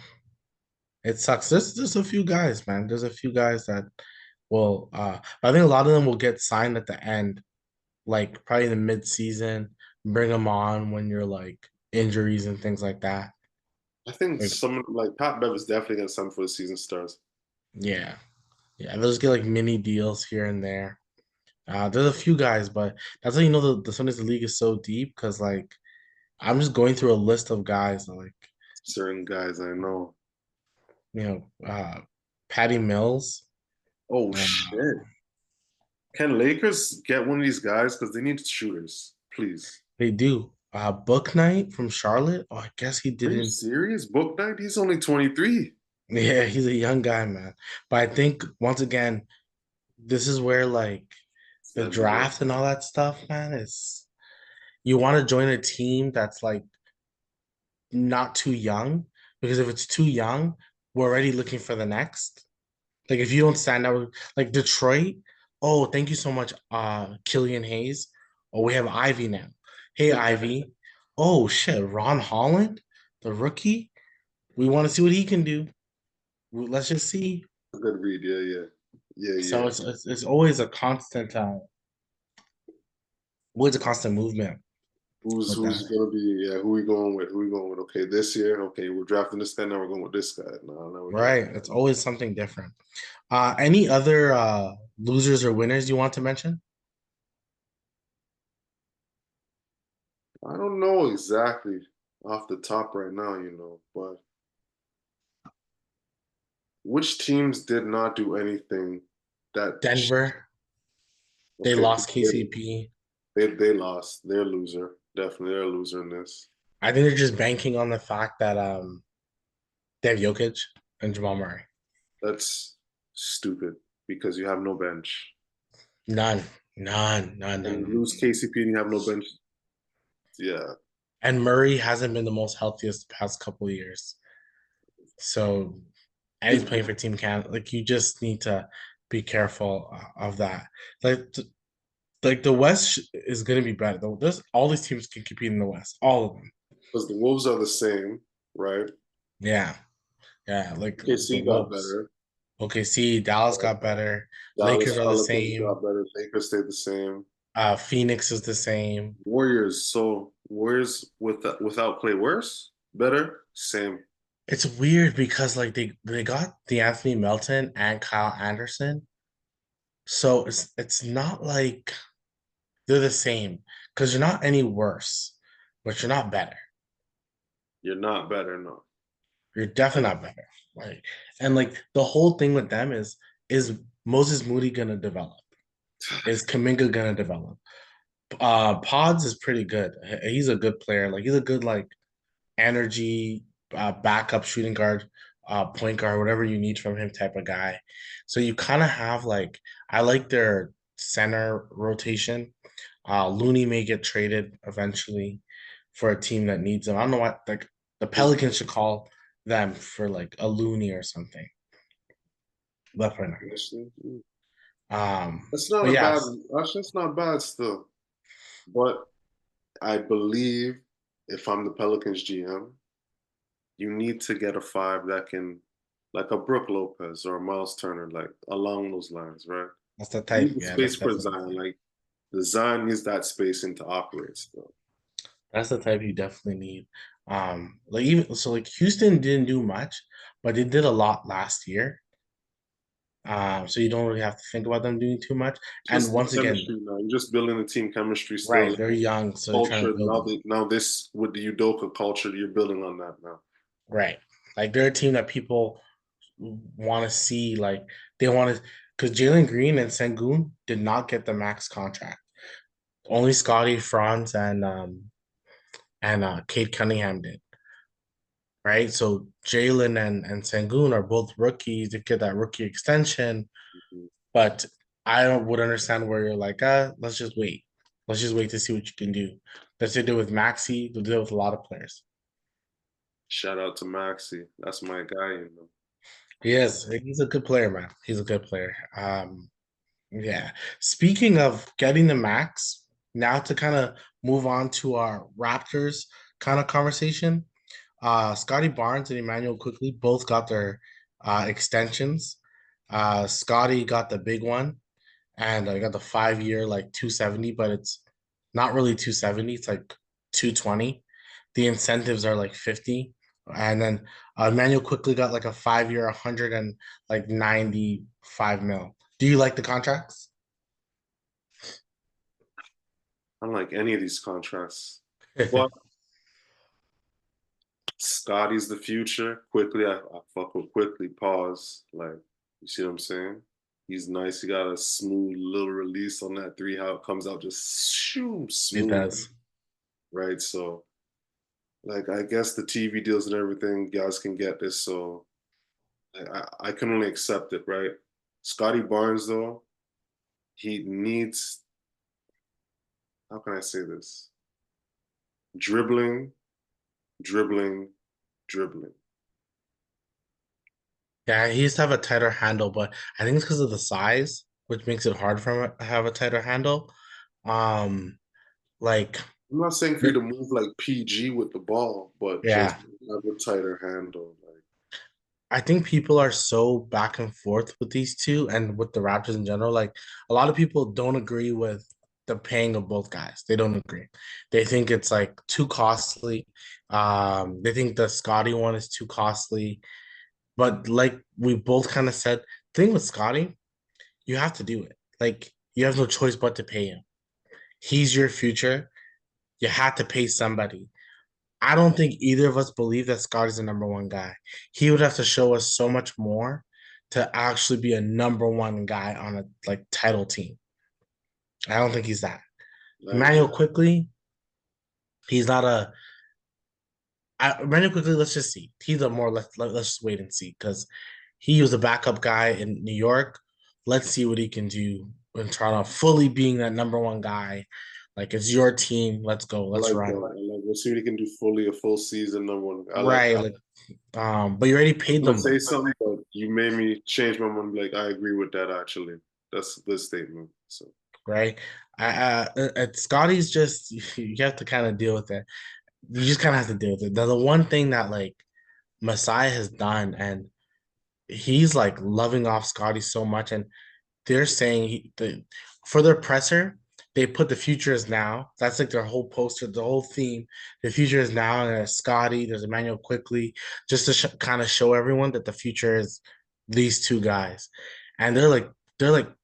A: it sucks. There's a few guys, man. There's a few guys that will I think a lot of them will get signed at the end, like probably in the mid season, bring them on when you're like injuries and things like that.
B: I think
A: Like,
B: someone like Pat Bev is definitely gonna sign for the season stars.
A: yeah. Yeah, they'll just get like mini deals here and there. There's a few guys, but that's how you know the Sundays the league is so deep because like I'm just going through a list of guys like
B: Certain guys I know.
A: you know Patty Mills,
B: Oh
A: uh,
B: shit. Can Lakers get one of these guys because they need shooters? Please.
A: They do. Book Night from Charlotte. Oh, I guess he
B: Are you
A: didn't.
B: serious? Book night? He's only 23.
A: Yeah, he's a young guy, man. But I think once again, this is where like
B: It's
A: the
B: the NBA.
A: draft and all that stuff, man, is you want to join a team that's like not too young because if it's too young, we're already looking for the next. Like if you don't stand out, like Detroit, oh, thank you so much, Killian Hayes. Oh, we have Ivy now. Hey, Ivy. Oh shit, Ron Holland, the rookie. We want to see what he can do. Let's just see.
B: Good read. Yeah, yeah. Yeah,
A: So
B: yeah.
A: it's always a constant movement with that.
B: Who's gonna be, yeah, who we going with? Who we going with? Okay, this year, okay, we're drafting this guy, now we're going with this guy. No, now we're
A: Right.
B: drafting.
A: It's always something different. Any other losers or winners you want to mention?
B: I don't know exactly off the top right now, but which teams did not do anything that
A: Denver, they
B: okay,
A: lost KCP.
B: they lost. They're a loser. Definitely they're a loser in this.
A: I think they're just banking on the fact that they have Jokic and Jamal Murray.
B: That's stupid because you have no bench.
A: None, none, none,
B: And
A: none,
B: you
A: none.
B: lose KCP and you have no bench. Yeah.
A: And Murray hasn't been the most healthiest the past couple of years. So, and he's
B: He's
A: playing for Team Canada. Like you just need to be careful of that. Like, like the West is going to be better. There's all these teams can compete in the West, all of them.
B: because the Wolves are the same, right?
A: Yeah, yeah. Like the
B: KC got
A: Wolves.
B: better.
A: OKC, Dallas got better.
B: Dallas
A: Lakers are the
B: Pelicans
A: same.
B: got better. Lakers stayed the same.
A: Phoenix is the same.
B: Warriors, so Warriors without play worse, better, same.
A: It's weird because like they got the Anthony Melton and Kyle Anderson, so it's not like they're the same because you're not any worse, but you're not better.
B: You're not better, no.
A: You're definitely not better. Like and like the whole thing with them is Moses Moody gonna develop? Is Kaminga gonna develop? Pods is pretty good. He's a good player. Like he's a good like energy, backup shooting guard, point guard, whatever you need from him type of guy. So you kind of have like I like their center rotation. Looney may get traded eventually for a team that needs him. I don't know what like the Pelicans should call them for like a Looney or something. Left right now.
B: That's not
A: But
B: a
A: yeah,
B: bad. Actually, it's not bad still. But I believe if I'm the Pelicans GM, you need to get a five that can, like a Brook Lopez or a Miles Turner, like along those lines, right?
A: that's the
B: You
A: type.
B: need the
A: Yeah, that's
B: space for
A: definitely the
B: Zion.
A: type.
B: Like the Zion needs that spacing to operate still.
A: That's the type you definitely need. Like even so, like Houston didn't do much, but they did a lot last year. So you don't really have to think about them doing too much. And
B: Just the
A: once again,
B: chemistry now. You're just building the team chemistry still.
A: right, they're young, so they're trying
B: Culture
A: to build
B: now.
A: them.
B: Now this with the Udoka culture, you're building on that now.
A: Right, like they're a team that people want to see. Like they want to, because Jalen Green and Sengun did not get the max contract. Only Scotty Franz and Kate Cunningham did. Right, so Jalen and Sengun are both rookies. They get that rookie extension.
B: Mhm.
A: But I would understand where you're like, let's just wait. Let's just wait to see what you can do. That's what they do with Maxi. They do it with a lot of players.
B: Shout out to Maxi. That's my guy.
A: He is. He's a good player, man. He's a good player. Yeah. Speaking of getting the max, now to kind of move on to our Raptors kind of conversation. Scotty Barnes and Emmanuel quickly both got their extensions. Scotty got the big one, and I got the 5 year like 270, but it's not really 270, it's like 220. The incentives are like 50. And then Emmanuel quickly got like a 5 year 100 and like 95 mil. Do you like the contracts?
B: I don't like any of these contracts. But Scotty's the future. Quickly, I fuck with quickly. Pause. Like, you see what I'm saying? He's nice. He got a smooth little release on that three. How it comes out just shoo,
A: It
B: smooth,
A: does.
B: right? So, like, I guess the TV deals and everything, guys can get this. So, I can only accept it, right? Scotty Barnes, though, he needs, how can I say this? Dribbling, dribbling, dribbling.
A: Yeah, he used to have a tighter handle, but I think it's because of the size, which makes it hard for him to have a tighter handle. Um, like,
B: I'm not saying for you to move like PG with the ball, but just
A: yeah,
B: have a tighter handle. Like,
A: I think people are so back and forth with these two and with the Raptors in general. Like, a lot of people don't agree with the paying of both guys. They don't agree. They think it's like too costly. They think the Scotty one is too costly. But like we both kind of said, thing with Scotty, you have to do it. Like you have no choice but to pay him. He's your future. You had to pay somebody. I don't think either of us believe that Scott is the number one guy. He would have to show us so much more to actually be a number one guy on a like title team. I don't think he's that.
B: I
A: Emmanuel
B: agree.
A: quickly, he's not a. Emmanuel quickly, let's just see. He's a more let's just wait and see because he was a backup guy in New York. Let's see what he can do in Toronto, fully being that number one guy. Like it's your team. Let's go.
B: I
A: Let's
B: like
A: run.
B: that. I like. We'll see what he can do fully a full season. Number one. I like
A: Right.
B: that.
A: Like but you already
B: I'm
A: paid
B: gonna
A: them
B: say
A: both.
B: something, but you made me change my mind. Like I agree with that. Actually, that's a good statement. So
A: Right? Scotty's just you have to kind of deal with it. You just kind of have to deal with it. The one thing that like Messiah has done, and he's like loving off Scotty so much, and they're saying for their presser, they put the future is now. That's like their whole poster, the whole theme. The future is now, and there's Scotty, there's Emmanuel quickly, just to kind of show everyone that the future is these two guys, and they're like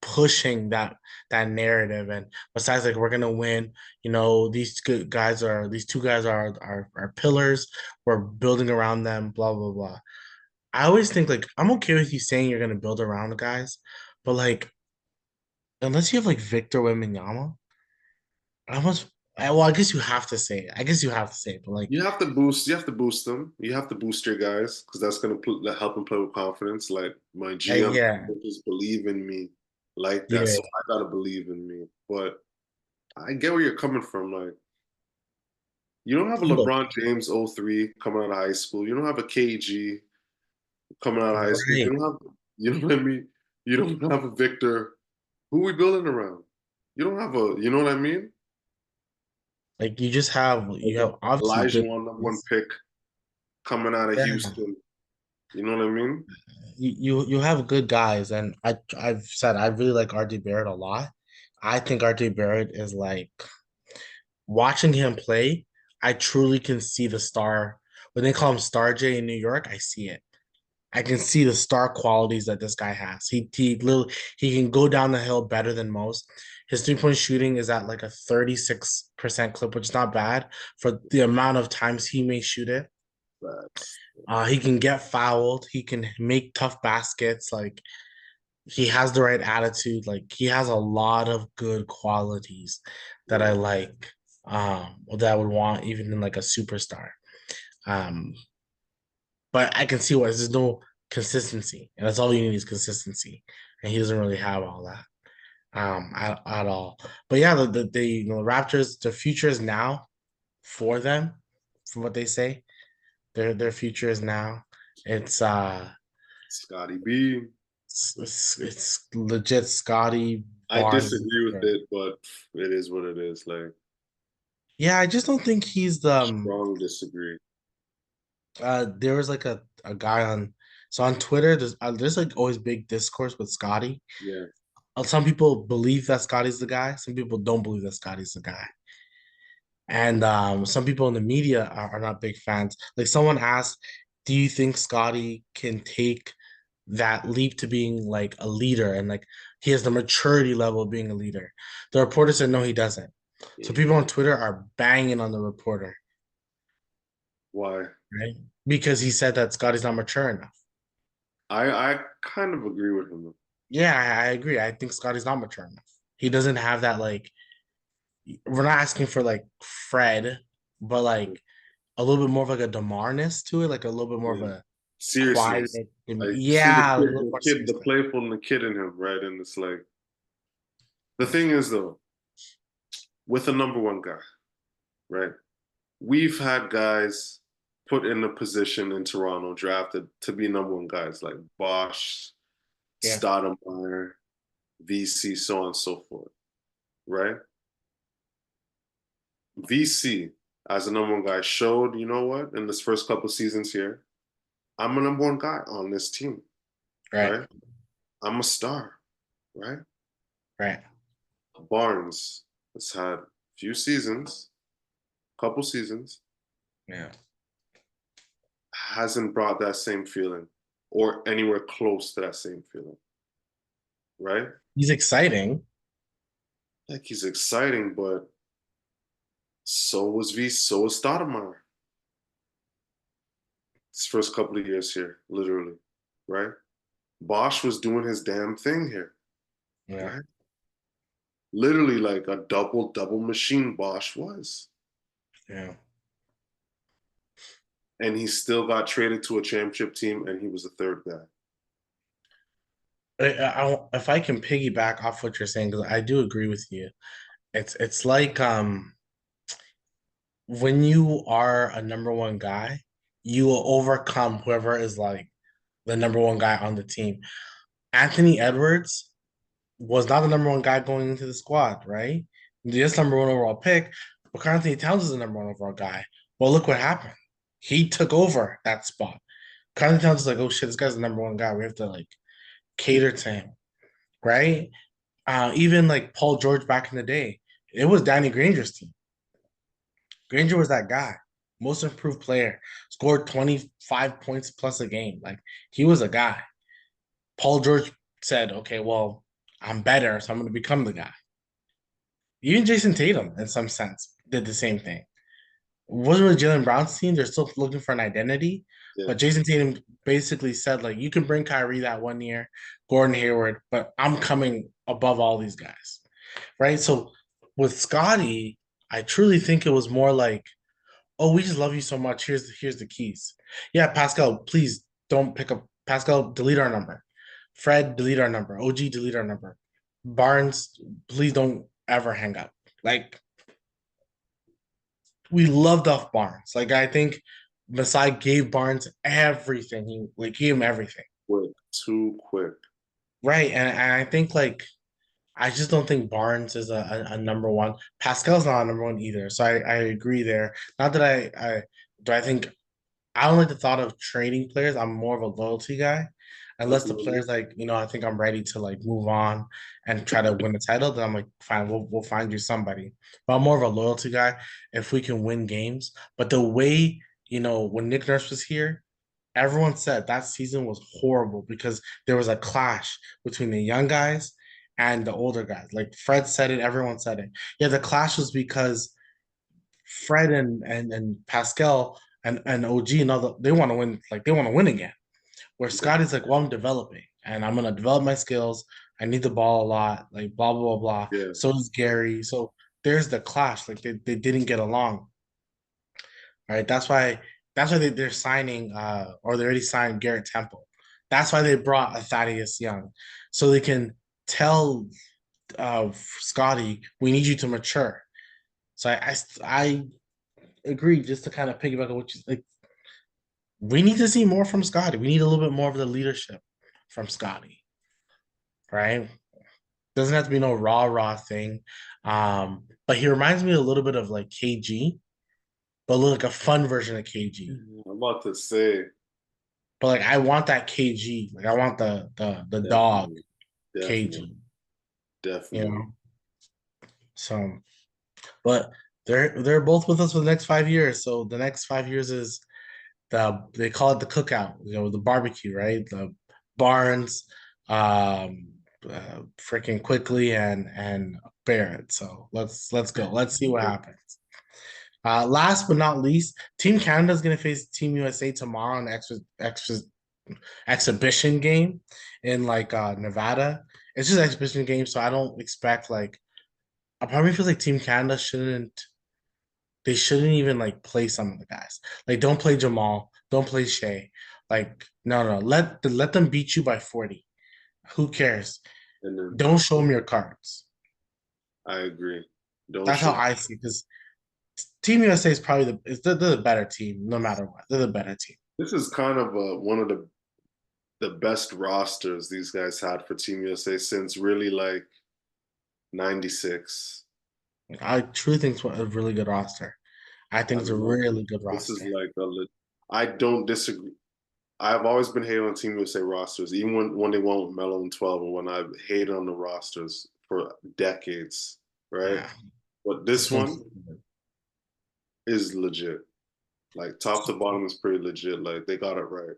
A: pushing that narrative. And besides, like we're gonna win. These good guys are these two guys are pillars. We're building around them. Blah blah blah. I always think like I'm okay with you saying you're gonna build around the guys, but like unless you have like Victor Wembanyama, I almost well, I guess you have to say it. I guess you have to say it, but like
B: you have to boost. You have to boost them. You have to boost your guys because that's gonna help them play with confidence. Like my GM
A: yeah,
B: just believe in me like that,
A: yeah,
B: so I gotta believe in me. But I get where you're coming from. Like you don't have a
A: look,
B: LeBron James '03 coming out of high school. You don't have a KG coming out of high school.
A: right.
B: You know what I mean? You don't have a Victor. Who we building around? You don't have a, you know what I mean?
A: Like you have obviously
B: Elijah
A: good
B: one number one
A: guys.
B: pick coming out of
A: Yeah.
B: Houston. You know what I mean?
A: You have good guys, and I've said I really like RJ Barrett a lot. I think RJ Barrett is like watching him play. I truly can see the star when they call him Star J in New York. I see it. I can see the star qualities that this guy has. He can go down the hill better than most. His 3 point shooting is at like a 36% clip, which is not bad for the amount of times he may shoot it.
B: That's
A: He can get fouled. He can make tough baskets. Like he has the right attitude. Like he has a lot of good qualities that I
B: yeah.
A: like. That I would want even in like a superstar. Um, but I can see why there's no consistency, and that's all you need is consistency, and he doesn't really have all that at all. But yeah, the Raptors, the future is now for them, from what they say. Their future is now. It's
B: Scotty B.
A: it's legit Scotty
B: I
A: Barnes.
B: disagree with it, but it is what it is. Like
A: Yeah, I just don't think he's the
B: strong disagree.
A: there was like a guy on so on Twitter there's like always big discourse with Scotty.
B: Yeah.
A: Some people believe that Scotty's the guy. Some people don't believe that Scotty's the guy. And some people in the media are not big fans. Like someone asked, "Do you think Scotty can take that leap to being like a leader and like he has the maturity level of being a leader?" The reporter said, "No, he doesn't." So
B: Yeah.
A: people on Twitter are banging on the reporter,
B: Why?
A: right? Because he said that Scotty's not mature enough.
B: I kind of agree with him.
A: Yeah, I agree. I think Scotty's not mature enough. He doesn't have that like. We're not asking for like Fred, but like a little bit more of like a Demarness to it, like a little bit more of
B: Yeah.
A: a quiet.
B: Seriousness. I see
A: Yeah, a little more
B: the
A: seriousness.
B: playful and the kid in him, right? And it's like the thing is though, with a number one guy, right? We've had guys put in a position in Toronto drafted to be number one guys like Bosch,
A: Yeah,
B: Stoudemire, VC, so on and so forth, right? VC as a number one guy showed, you know what, in this first couple seasons here, I'm a number one guy on this team,
A: right,
B: right? I'm a star, right?
A: right.
B: Barnes has had a few seasons, couple seasons,
A: Yeah,
B: hasn't brought that same feeling or anywhere close to that same feeling, right?
A: he's exciting.
B: Like he's exciting, but so was V, so was Stoudemire. His first couple of years here, literally, right? Bosch was doing his damn thing here,
A: Yeah,
B: right? Literally like a double machine Bosch was.
A: yeah.
B: And he still got traded to a championship team and he was the third guy.
A: If I can piggyback off what you're saying, because I do agree with you. It's like when you are a number one guy, you will overcome whoever is like the number one guy on the team. Anthony Edwards was not the number one guy going into the squad, right? Just number one overall pick, but Karl Anthony Towns is the number one overall guy. Well, look what happened. He took over that spot. Karl Anthony Towns is like, oh shit, this guy's the number one guy. We have to like cater to him, right? Even like Paul George back in the day, it was Danny Granger's team. Granger was that guy, most improved player, scored 25 points plus a game. Like he was a guy. Paul George said, okay, well, I'm better, so I'm going to become the guy. Even Jason Tatum, in some sense, did the same thing. It wasn't really Jalen Brown's team. They're still looking for an identity.
B: Yeah.
A: But Jason Tatum basically said, like, you can bring Kyrie that 1 year, Gordon Hayward, but I'm coming above all these guys. Right. So with Scotty, I truly think it was more like, oh, we just love you so much. Here's the keys. Yeah, Pascal, please don't pick up Pascal, delete our number. Fred, delete our number. OG, delete our number. Barnes, please don't ever hang up. Like we loved off Barnes. Like I think Masai gave Barnes everything. He like gave him everything.
B: Quick, too quick.
A: Right. And I think like I just don't think Barnes is a number one. Pascal's not a number one either. So I agree there. Not that I do I think I don't like the thought of trading players. I'm more of a loyalty guy. Unless the
B: Definitely.
A: player's like, I think I'm ready to like move on and try to win a title, then I'm like, fine, we'll find you somebody. But I'm more of a loyalty guy if we can win games. But the way, when Nick Nurse was here, everyone said that season was horrible because there was a clash between the young guys and the older guys. Like Fred said it, everyone said it. Yeah, the clash was because Fred and Pascal and OG and all they want to win, like they want to win again. Where
B: Yeah.
A: Scotty's like, well, I'm developing and I'm gonna develop my skills. I need the ball a lot, like blah blah blah blah.
B: Yeah.
A: So does Gary. So there's the clash. Like they didn't get along. Right. That's why they're signing or they already signed Garrett Temple. That's why they brought a Thaddeus Young. So they can tell Scotty, we need you to mature. So I agree, just to kind of piggyback on what you like, we need to see more from Scotty. We need a little bit more of the leadership from Scotty, right? Doesn't have to be no rah thing. But he reminds me a little bit of like KG, but like a fun version of KG.
B: I'm about to say,
A: But like I want that KG. Like I want the dog
B: definitely, definitely,
A: KG, you
B: definitely.
A: know? So but they're both with us for the next 5 years. So the next 5 years is they call it the cookout, the barbecue, right? The Barnes, freaking quickly and Barrett. So let's go. Let's see what happens. Last but not least, Team Canada is going to face Team USA tomorrow in extra. exhibition game in like Nevada. It's just an exhibition game, so I don't expect like I probably feel like Team Canada shouldn't even like play some of the guys. Like don't play Jamal, don't play Shea. Like no, let them beat you by 40. Who cares?
B: And then
A: Don't show them your cards.
B: I agree. Don't
A: That's how
B: show.
A: I see because Team USA is probably they're the better team no matter what. They're the better team.
B: This is kind of one of the best rosters these guys had for Team USA since really like '96.
A: I truly think it's a really good roster. I
B: I
A: think it's a
B: love it.
A: really good
B: This is
A: roster.
B: like I don't disagree. I've always been hating on Team USA rosters, even when they went with Melo and 12, and when I've hated on the rosters for decades, right?
A: Yeah,
B: But
A: this
B: this
A: one's
B: one is legit. Like top to bottom is pretty legit. Like they got it right.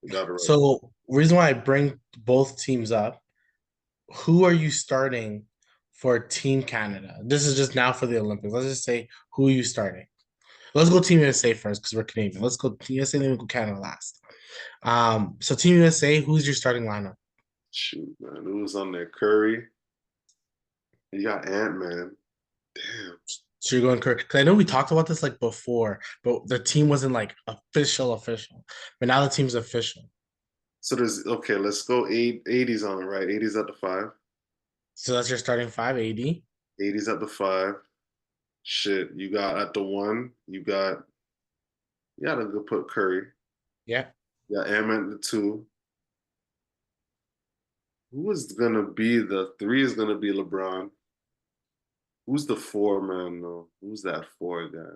B: They got it right.
A: so reason why I bring both teams up. Who are you starting for Team Canada? This is just now for the Olympics. Let's just say who are you starting? Let's go Team USA first because we're Canadian. Let's go Team USA, then we go Canada last. So Team USA, who's your starting lineup?
B: Shoot, man. Who was on there? Curry. You got Ant Man. Damn.
A: So you're going Kirk because I know we talked about this like before, but the team wasn't like official. But now the team's official.
B: So there's okay. Let's go 80s on it, right? 80s at the five.
A: So that's your starting five, AD.
B: 80s at the five. Shit, you got at the one. You gotta go put Curry.
A: Yeah.
B: You got Ant Man at the two. Who is gonna be the three? Is gonna be LeBron. Who's the four man though? Who's that four guy?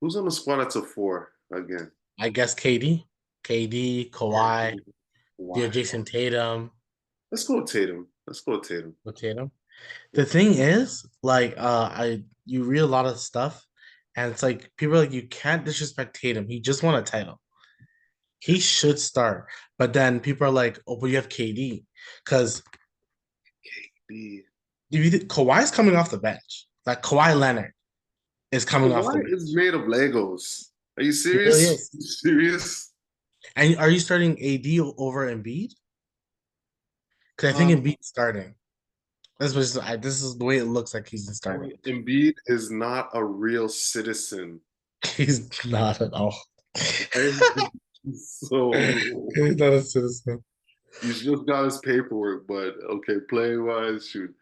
B: Who's on the squad that's a four again?
A: I guess KD, Kawhi, you have
B: Why?
A: Jason Tatum,
B: Let's go with Tatum. Let's go with Tatum.
A: with Tatum. The
B: Yeah.
A: thing is, like, I you read a lot of stuff, and it's like people are like you can't disrespect Tatum. He just won a title. He should start, but then people are like, oh, but you have KD, because
B: B.
A: if you Kawhi's coming off the bench. Like Kawhi Leonard is coming off the
B: Kawhi
A: bench.
B: is made of Legos. Are you
A: He really
B: serious?
A: is.
B: You serious?
A: And are you starting AD over Embiid? Because I think
B: Um,
A: Embiid's starting. This is the way it looks like he's starting.
B: Embiid is not a real citizen.
A: He's not at all.
B: Right? So
A: He's not a citizen.
B: he's just got his paperwork, but okay, play wise, shoot.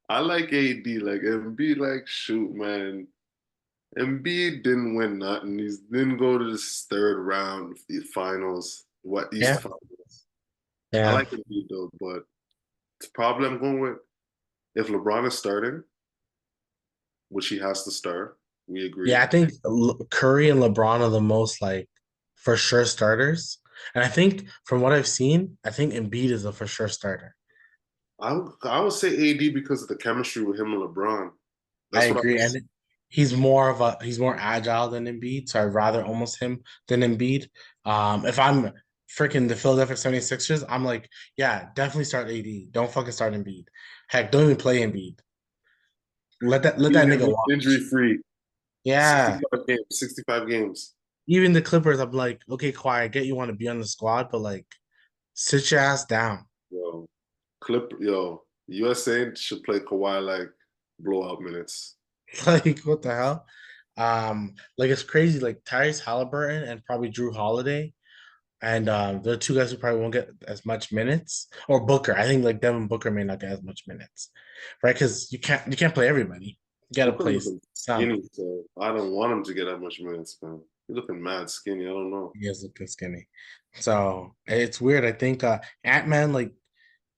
B: I like AD, like Embiid, like shoot, man. Embiid didn't win nothing. He didn't go to this third round finals, what East
A: Yeah,
B: Finals. I
A: yeah.
B: like Embiid though, but the problem I'm going with if LeBron is starting, which he has to start, we agree.
A: Yeah, I think Curry and LeBron are the most like for sure starters. And I think from what I've seen, I think Embiid is a for sure starter.
B: I would say AD because of the chemistry with him and LeBron.
A: I
B: That's what I
A: agree.
B: was.
A: And he's more agile than Embiid, so I'd rather almost him than Embiid. If I'm freaking the Philadelphia 76ers, I'm like, yeah, definitely start AD. Don't fucking start Embiid. Heck, don't even play Embiid. Let that nigga
B: Injury
A: watch.
B: free.
A: Yeah.
B: 65 games. 65 games.
A: Even the Clippers, I'm like, okay, Kawhi, I get you want to be on the squad, but like sit your ass down.
B: Yo, USA should play Kawhi like blowout minutes.
A: Like, what the hell? Like it's crazy. Like Tyrese Halliburton and probably Drew Holiday, and the two guys who probably won't get as much minutes. Or Booker. I think like Devin Booker may not get as much minutes, right? Because you can't play everybody. You gotta
B: Booker's
A: play
B: looking
A: some.
B: skinny, so I don't want him to get that much minutes, man. He's looking mad skinny. I don't know.
A: He is looking skinny. So it's weird. I think Ant-Man, like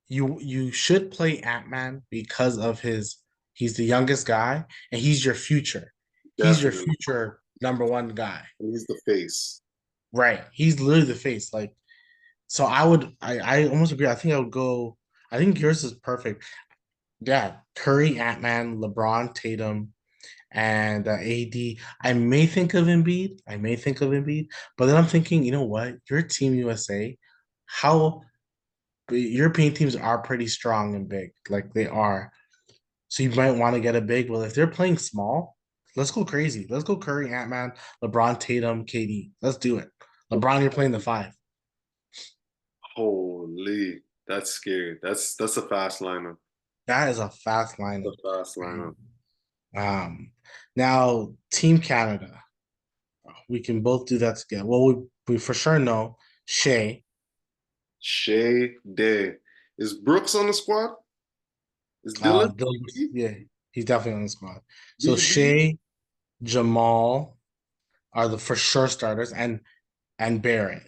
A: you should play Ant-Man because of his he's the youngest guy and he's your future. He's your
B: Definitely.
A: future number one guy.
B: And he's the face.
A: Right. He's literally the face. Like so I almost agree. I think I would go I think yours is perfect. Yeah, Curry, Ant-Man, LeBron, Tatum, and AD. I may think of Embiid. I may think of Embiid, but then I'm thinking, you know what? Your team USA, how European teams are pretty strong and big, like they are. So you might want to get a big. Well, if they're playing small, Let's go crazy. Let's go Curry, Ant Man, LeBron, Tatum, KD. Let's do it. LeBron, you're playing the five.
B: Holy, that's scary. That's a fast lineup.
A: That is a fast
B: That's
A: lineup.
B: a fast lineup.
A: Um, Now Team Canada, we can both do that together. Well, we for sure know Shea,
B: Shea Day. Is Brooks on the squad? Is Dylan DB?
A: yeah, he's definitely on the squad. So
B: DB?
A: Shea, Jamal are the for sure starters, and Barrett.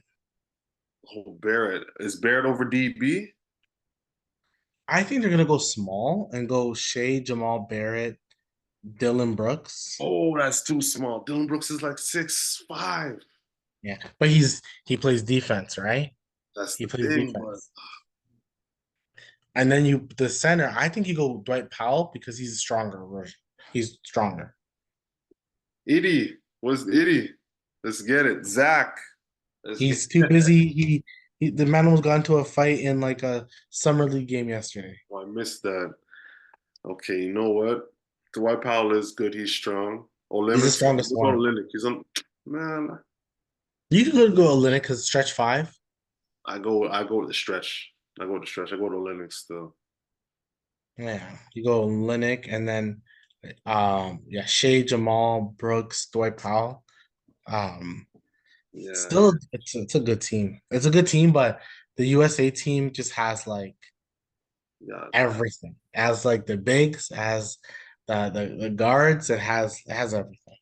B: Oh, Barrett. Is Barrett over DB?
A: I think they're gonna go small and go Shea, Jamal, Barrett, Dylan Brooks.
B: Oh, that's too small. Dylan Brooks is like 6'5".
A: Yeah, but he plays defense, right?
B: That's
A: He
B: the
A: plays
B: thing, but
A: defense. And then the center, I think you go Dwight Powell because he's a stronger version. He's stronger.
B: Itty. What's Itty? Let's get it. Zach. Let's get
A: He's too busy. The man was got into a fight in like a summer league game yesterday.
B: Oh, I missed that. Okay, you know what? Dwight Powell is good. He's strong.
A: He's the
B: Olenek.
A: strongest
B: What about
A: one.
B: Olenek? He's on. Man,
A: You can go Olynyk because stretch five.
B: I go with the stretch. I go with the stretch. I go to Olenek still.
A: Yeah, you go Olynyk and then yeah, Shea, Jamal, Brooks, Dwight Powell. Um
B: Yeah,
A: Still it's a good team. It's a good team, but the USA team just has like
B: yeah.
A: everything. As like the bigs, as the guards, it has everything.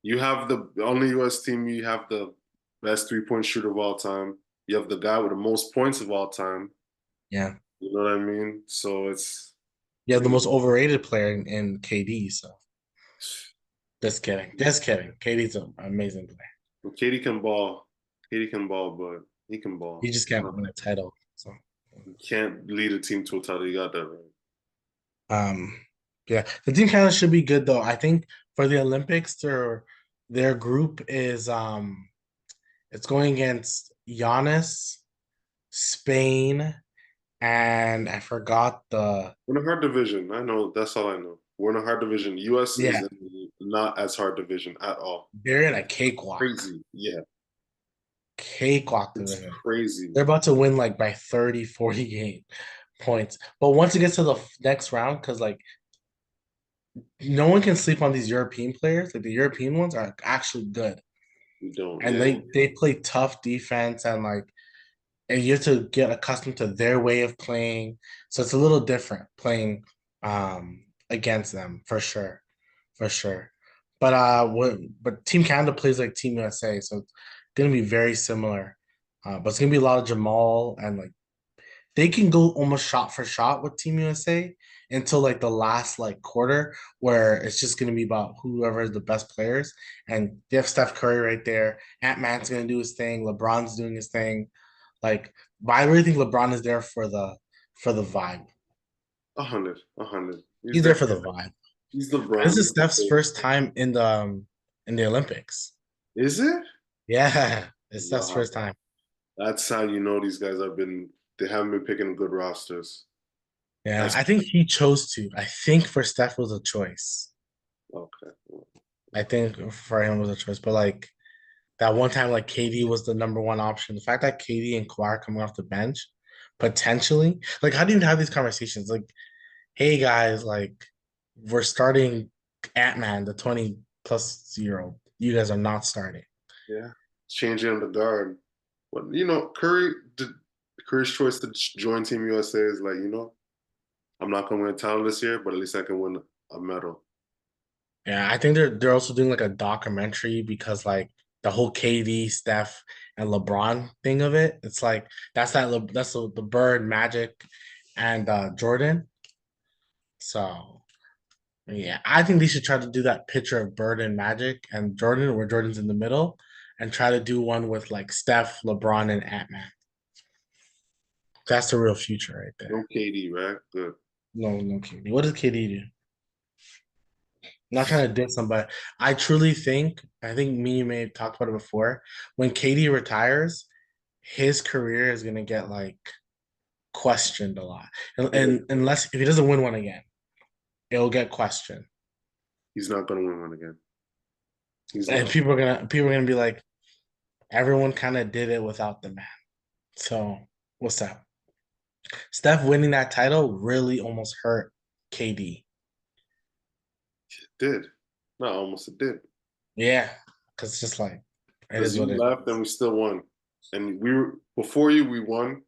B: You have the only U.S. team. You have the best 3-point shooter of all time. You have the guy with the most points of all time.
A: Yeah.
B: You know what I mean? So
A: You have the
B: you
A: most overrated player in KD, so just kidding. Just kidding. KD's an amazing player.
B: know, Katie can ball. Katie can ball, but he can
A: He
B: ball.
A: just can't win a title. So
B: You can't lead a team to a title. You got that right.
A: um yeah, the team kind of should be good though. I think for the Olympics, their group is it's going against Giannis, Spain, and I forgot the
B: We're in a hard division. I know. That's all I know. We're in a hard division. U.S. is
A: yeah,
B: in not as hard division at all.
A: they're in a cakewalk.
B: Crazy. Yeah,
A: Cakewalk
B: it's
A: division.
B: crazy.
A: They're about to win like by 30, 40 game points. But once it gets to the next round, because like no one can sleep on these European players. Like the European ones are actually good.
B: We don't.
A: And
B: Yeah.
A: they play tough defense and you have to get accustomed to their way of playing. So it's a little different playing against them for sure. For sure. But Team Canada plays like Team USA, so it's gonna be very similar. But it's gonna be a lot of Jamal and like they can go almost shot for shot with Team USA until like the last like quarter where it's just gonna be about whoever is the best players. And they have Steph Curry right there. Ant Man's gonna do his thing. LeBron's doing his thing. Like, but I really think LeBron is there for the vibe.
B: 100. 100. He's
A: He's there
B: there.
A: for the vibe.
B: He's
A: This
B: LeBron.
A: is Steph's first time in the Olympics.
B: Is it?
A: Yeah, it's Steph's
B: Wow.
A: first time.
B: That's how you know these guys have been. They haven't been picking good rosters.
A: Yeah,
B: That's
A: I think he chose to. I think for Steph was a choice.
B: okay.
A: I think for him was a choice, but like that one time, like KD was the number one option. The fact that KD and Kawhi are coming off the bench, potentially, like how do you have these conversations? Like, hey guys, like we're starting Ant Man, the 20+ year old. You guys are not starting.
B: Yeah, changing the guard. But you know, Curry's choice to join Team USA is like, I'm not gonna win a title this year, but at least I can win a medal.
A: Yeah, I think they're also doing like a documentary because like the whole KD, Steph, and LeBron thing of it. It's like that's the Bird, Magic, and Jordan. So yeah, I think they should try to do that picture of Bird and Magic and Jordan, where Jordan's in the middle, and try to do one with like Steph, LeBron, and Ant Man. That's the real future right there.
B: No KD, right? Good.
A: No, no KD. What does KD do? Not trying to diss him, but I think me and you may have talked about it before. When KD retires, his career is gonna get like questioned a lot, and unless if he doesn't win one again, it'll get questioned.
B: He's not gonna win one again. He's
A: And
B: not.
A: people are gonna be like, everyone kind of did it without the man. So what's that? Steph winning that title really almost hurt KD.
B: It did. Not almost. It did.
A: Yeah, because it's just like it
B: Because
A: is
B: you
A: what it
B: left and we still won. And we were before you, we won.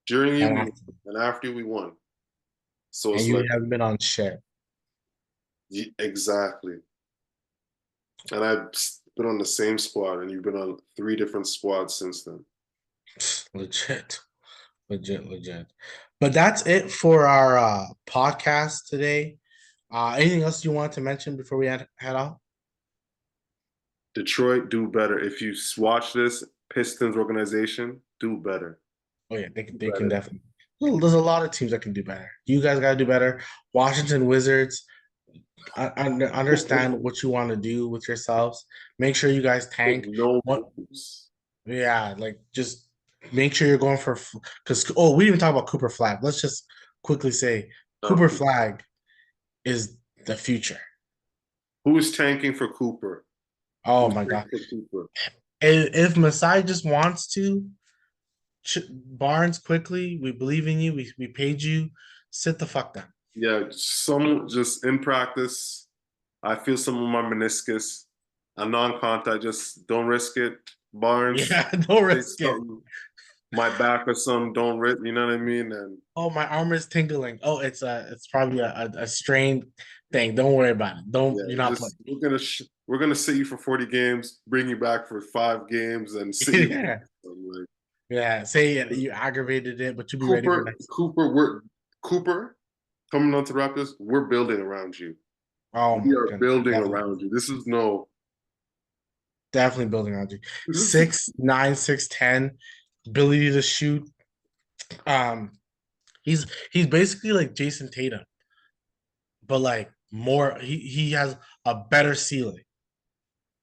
B: During you,
A: and
B: we
A: after,
B: won. And after you, we won. So
A: and
B: it's
A: you
B: like
A: haven't been on shit.
B: exactly. And I've been on the same squad, and you've been on 3 different squads since then.
A: Legit, legit. But that's it for our podcast today. Anything else you want to mention before we head out?
B: Detroit, do better. If you watch this Pistons organization, do better.
A: Oh yeah,
B: Do
A: they can
B: better.
A: definitely. Well, there's a lot of teams that can do better. You guys got to do better. Washington Wizards, understand what you want to do with yourselves. Make sure you guys
B: There's
A: tank.
B: no
A: What?
B: moves.
A: Yeah, like just make sure you're going for because we didn't even talk about Cooper Flag. Let's just quickly say
B: Not
A: Cooper
B: Cooper.
A: Flag is the future.
B: Who's tanking for Cooper?
A: Oh
B: Who's
A: my
B: tanking
A: god!
B: for Cooper?
A: If Masai just wants to, Barnes quickly, we believe in you. We paid you. Sit the fuck down.
B: Yeah, some just in practice. I feel some of my meniscus, a non-contact. Just don't risk it. Barnes,
A: Yeah, don't
B: say
A: risk it.
B: something. My back or something. Don't risk. You know what I mean? And
A: Oh, my arm is tingling. Oh, it's probably a strained thing. Don't worry about it. Don't
B: yeah,
A: you're not playing.
B: just we're gonna sit you for 40 games, bring you back for 5 games, and sit you.
A: Yeah,
B: Like
A: yeah. Say you aggravated it, but you'll be ready for
B: Cooper,
A: next.
B: Cooper coming on to Raptors. We're building around you.
A: Oh
B: We
A: my
B: are
A: goodness,
B: building
A: definitely,
B: around you. This is no.
A: definitely building on you.
B: This is
A: 6'9", 6'10", ability to shoot. Um, he's basically like Jason Tatum, but like more. He has a better ceiling.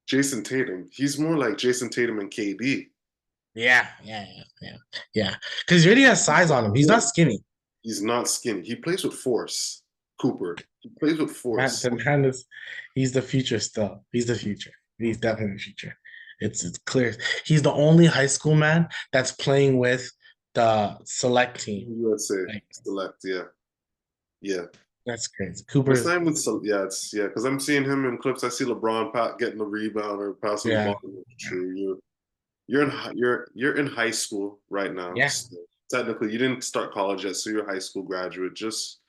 B: Jason Tatum. He's more like Jason Tatum and KD.
A: Yeah. Because he already has size on him. He's not skinny.
B: He's not skinny. He plays with force. Cooper. He plays with
A: Man,
B: force.
A: the man is he's the future still. He's the future. He's definitely the future. It's clear. He's the only high school man that's playing with the select team.
B: USA
A: Like
B: select. Yeah. Yeah.
A: that's crazy.
B: But it's
A: Cooper's
B: not even yeah, it's yeah, because I'm seeing him in clips. I see LeBron getting the rebound or passing the
A: yeah.
B: ball. True. You're in high school right now.
A: Yeah.
B: So technically, you didn't start college yet, so you're a high school graduate. Just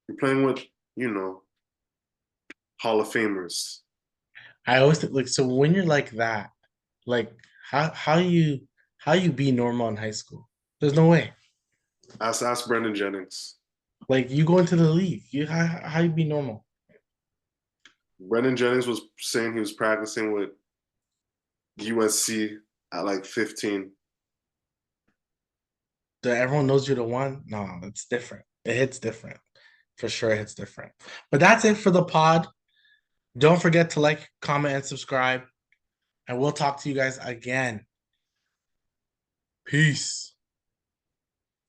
B: you're playing with, you know, Hall of Famers.
A: I always think like so when you're like that, like how you be normal in high school? There's no way.
B: Ask Brendan Jennings.
A: Like you go into the league, how you be normal?
B: Brendan Jennings was saying he was practicing with USC at like 15.
A: That everyone knows you're the one? No, it's different. It hits different. For sure, it hits different. But that's it for the pod. Don't forget to like, comment, and subscribe. And we'll talk to you guys again. Peace.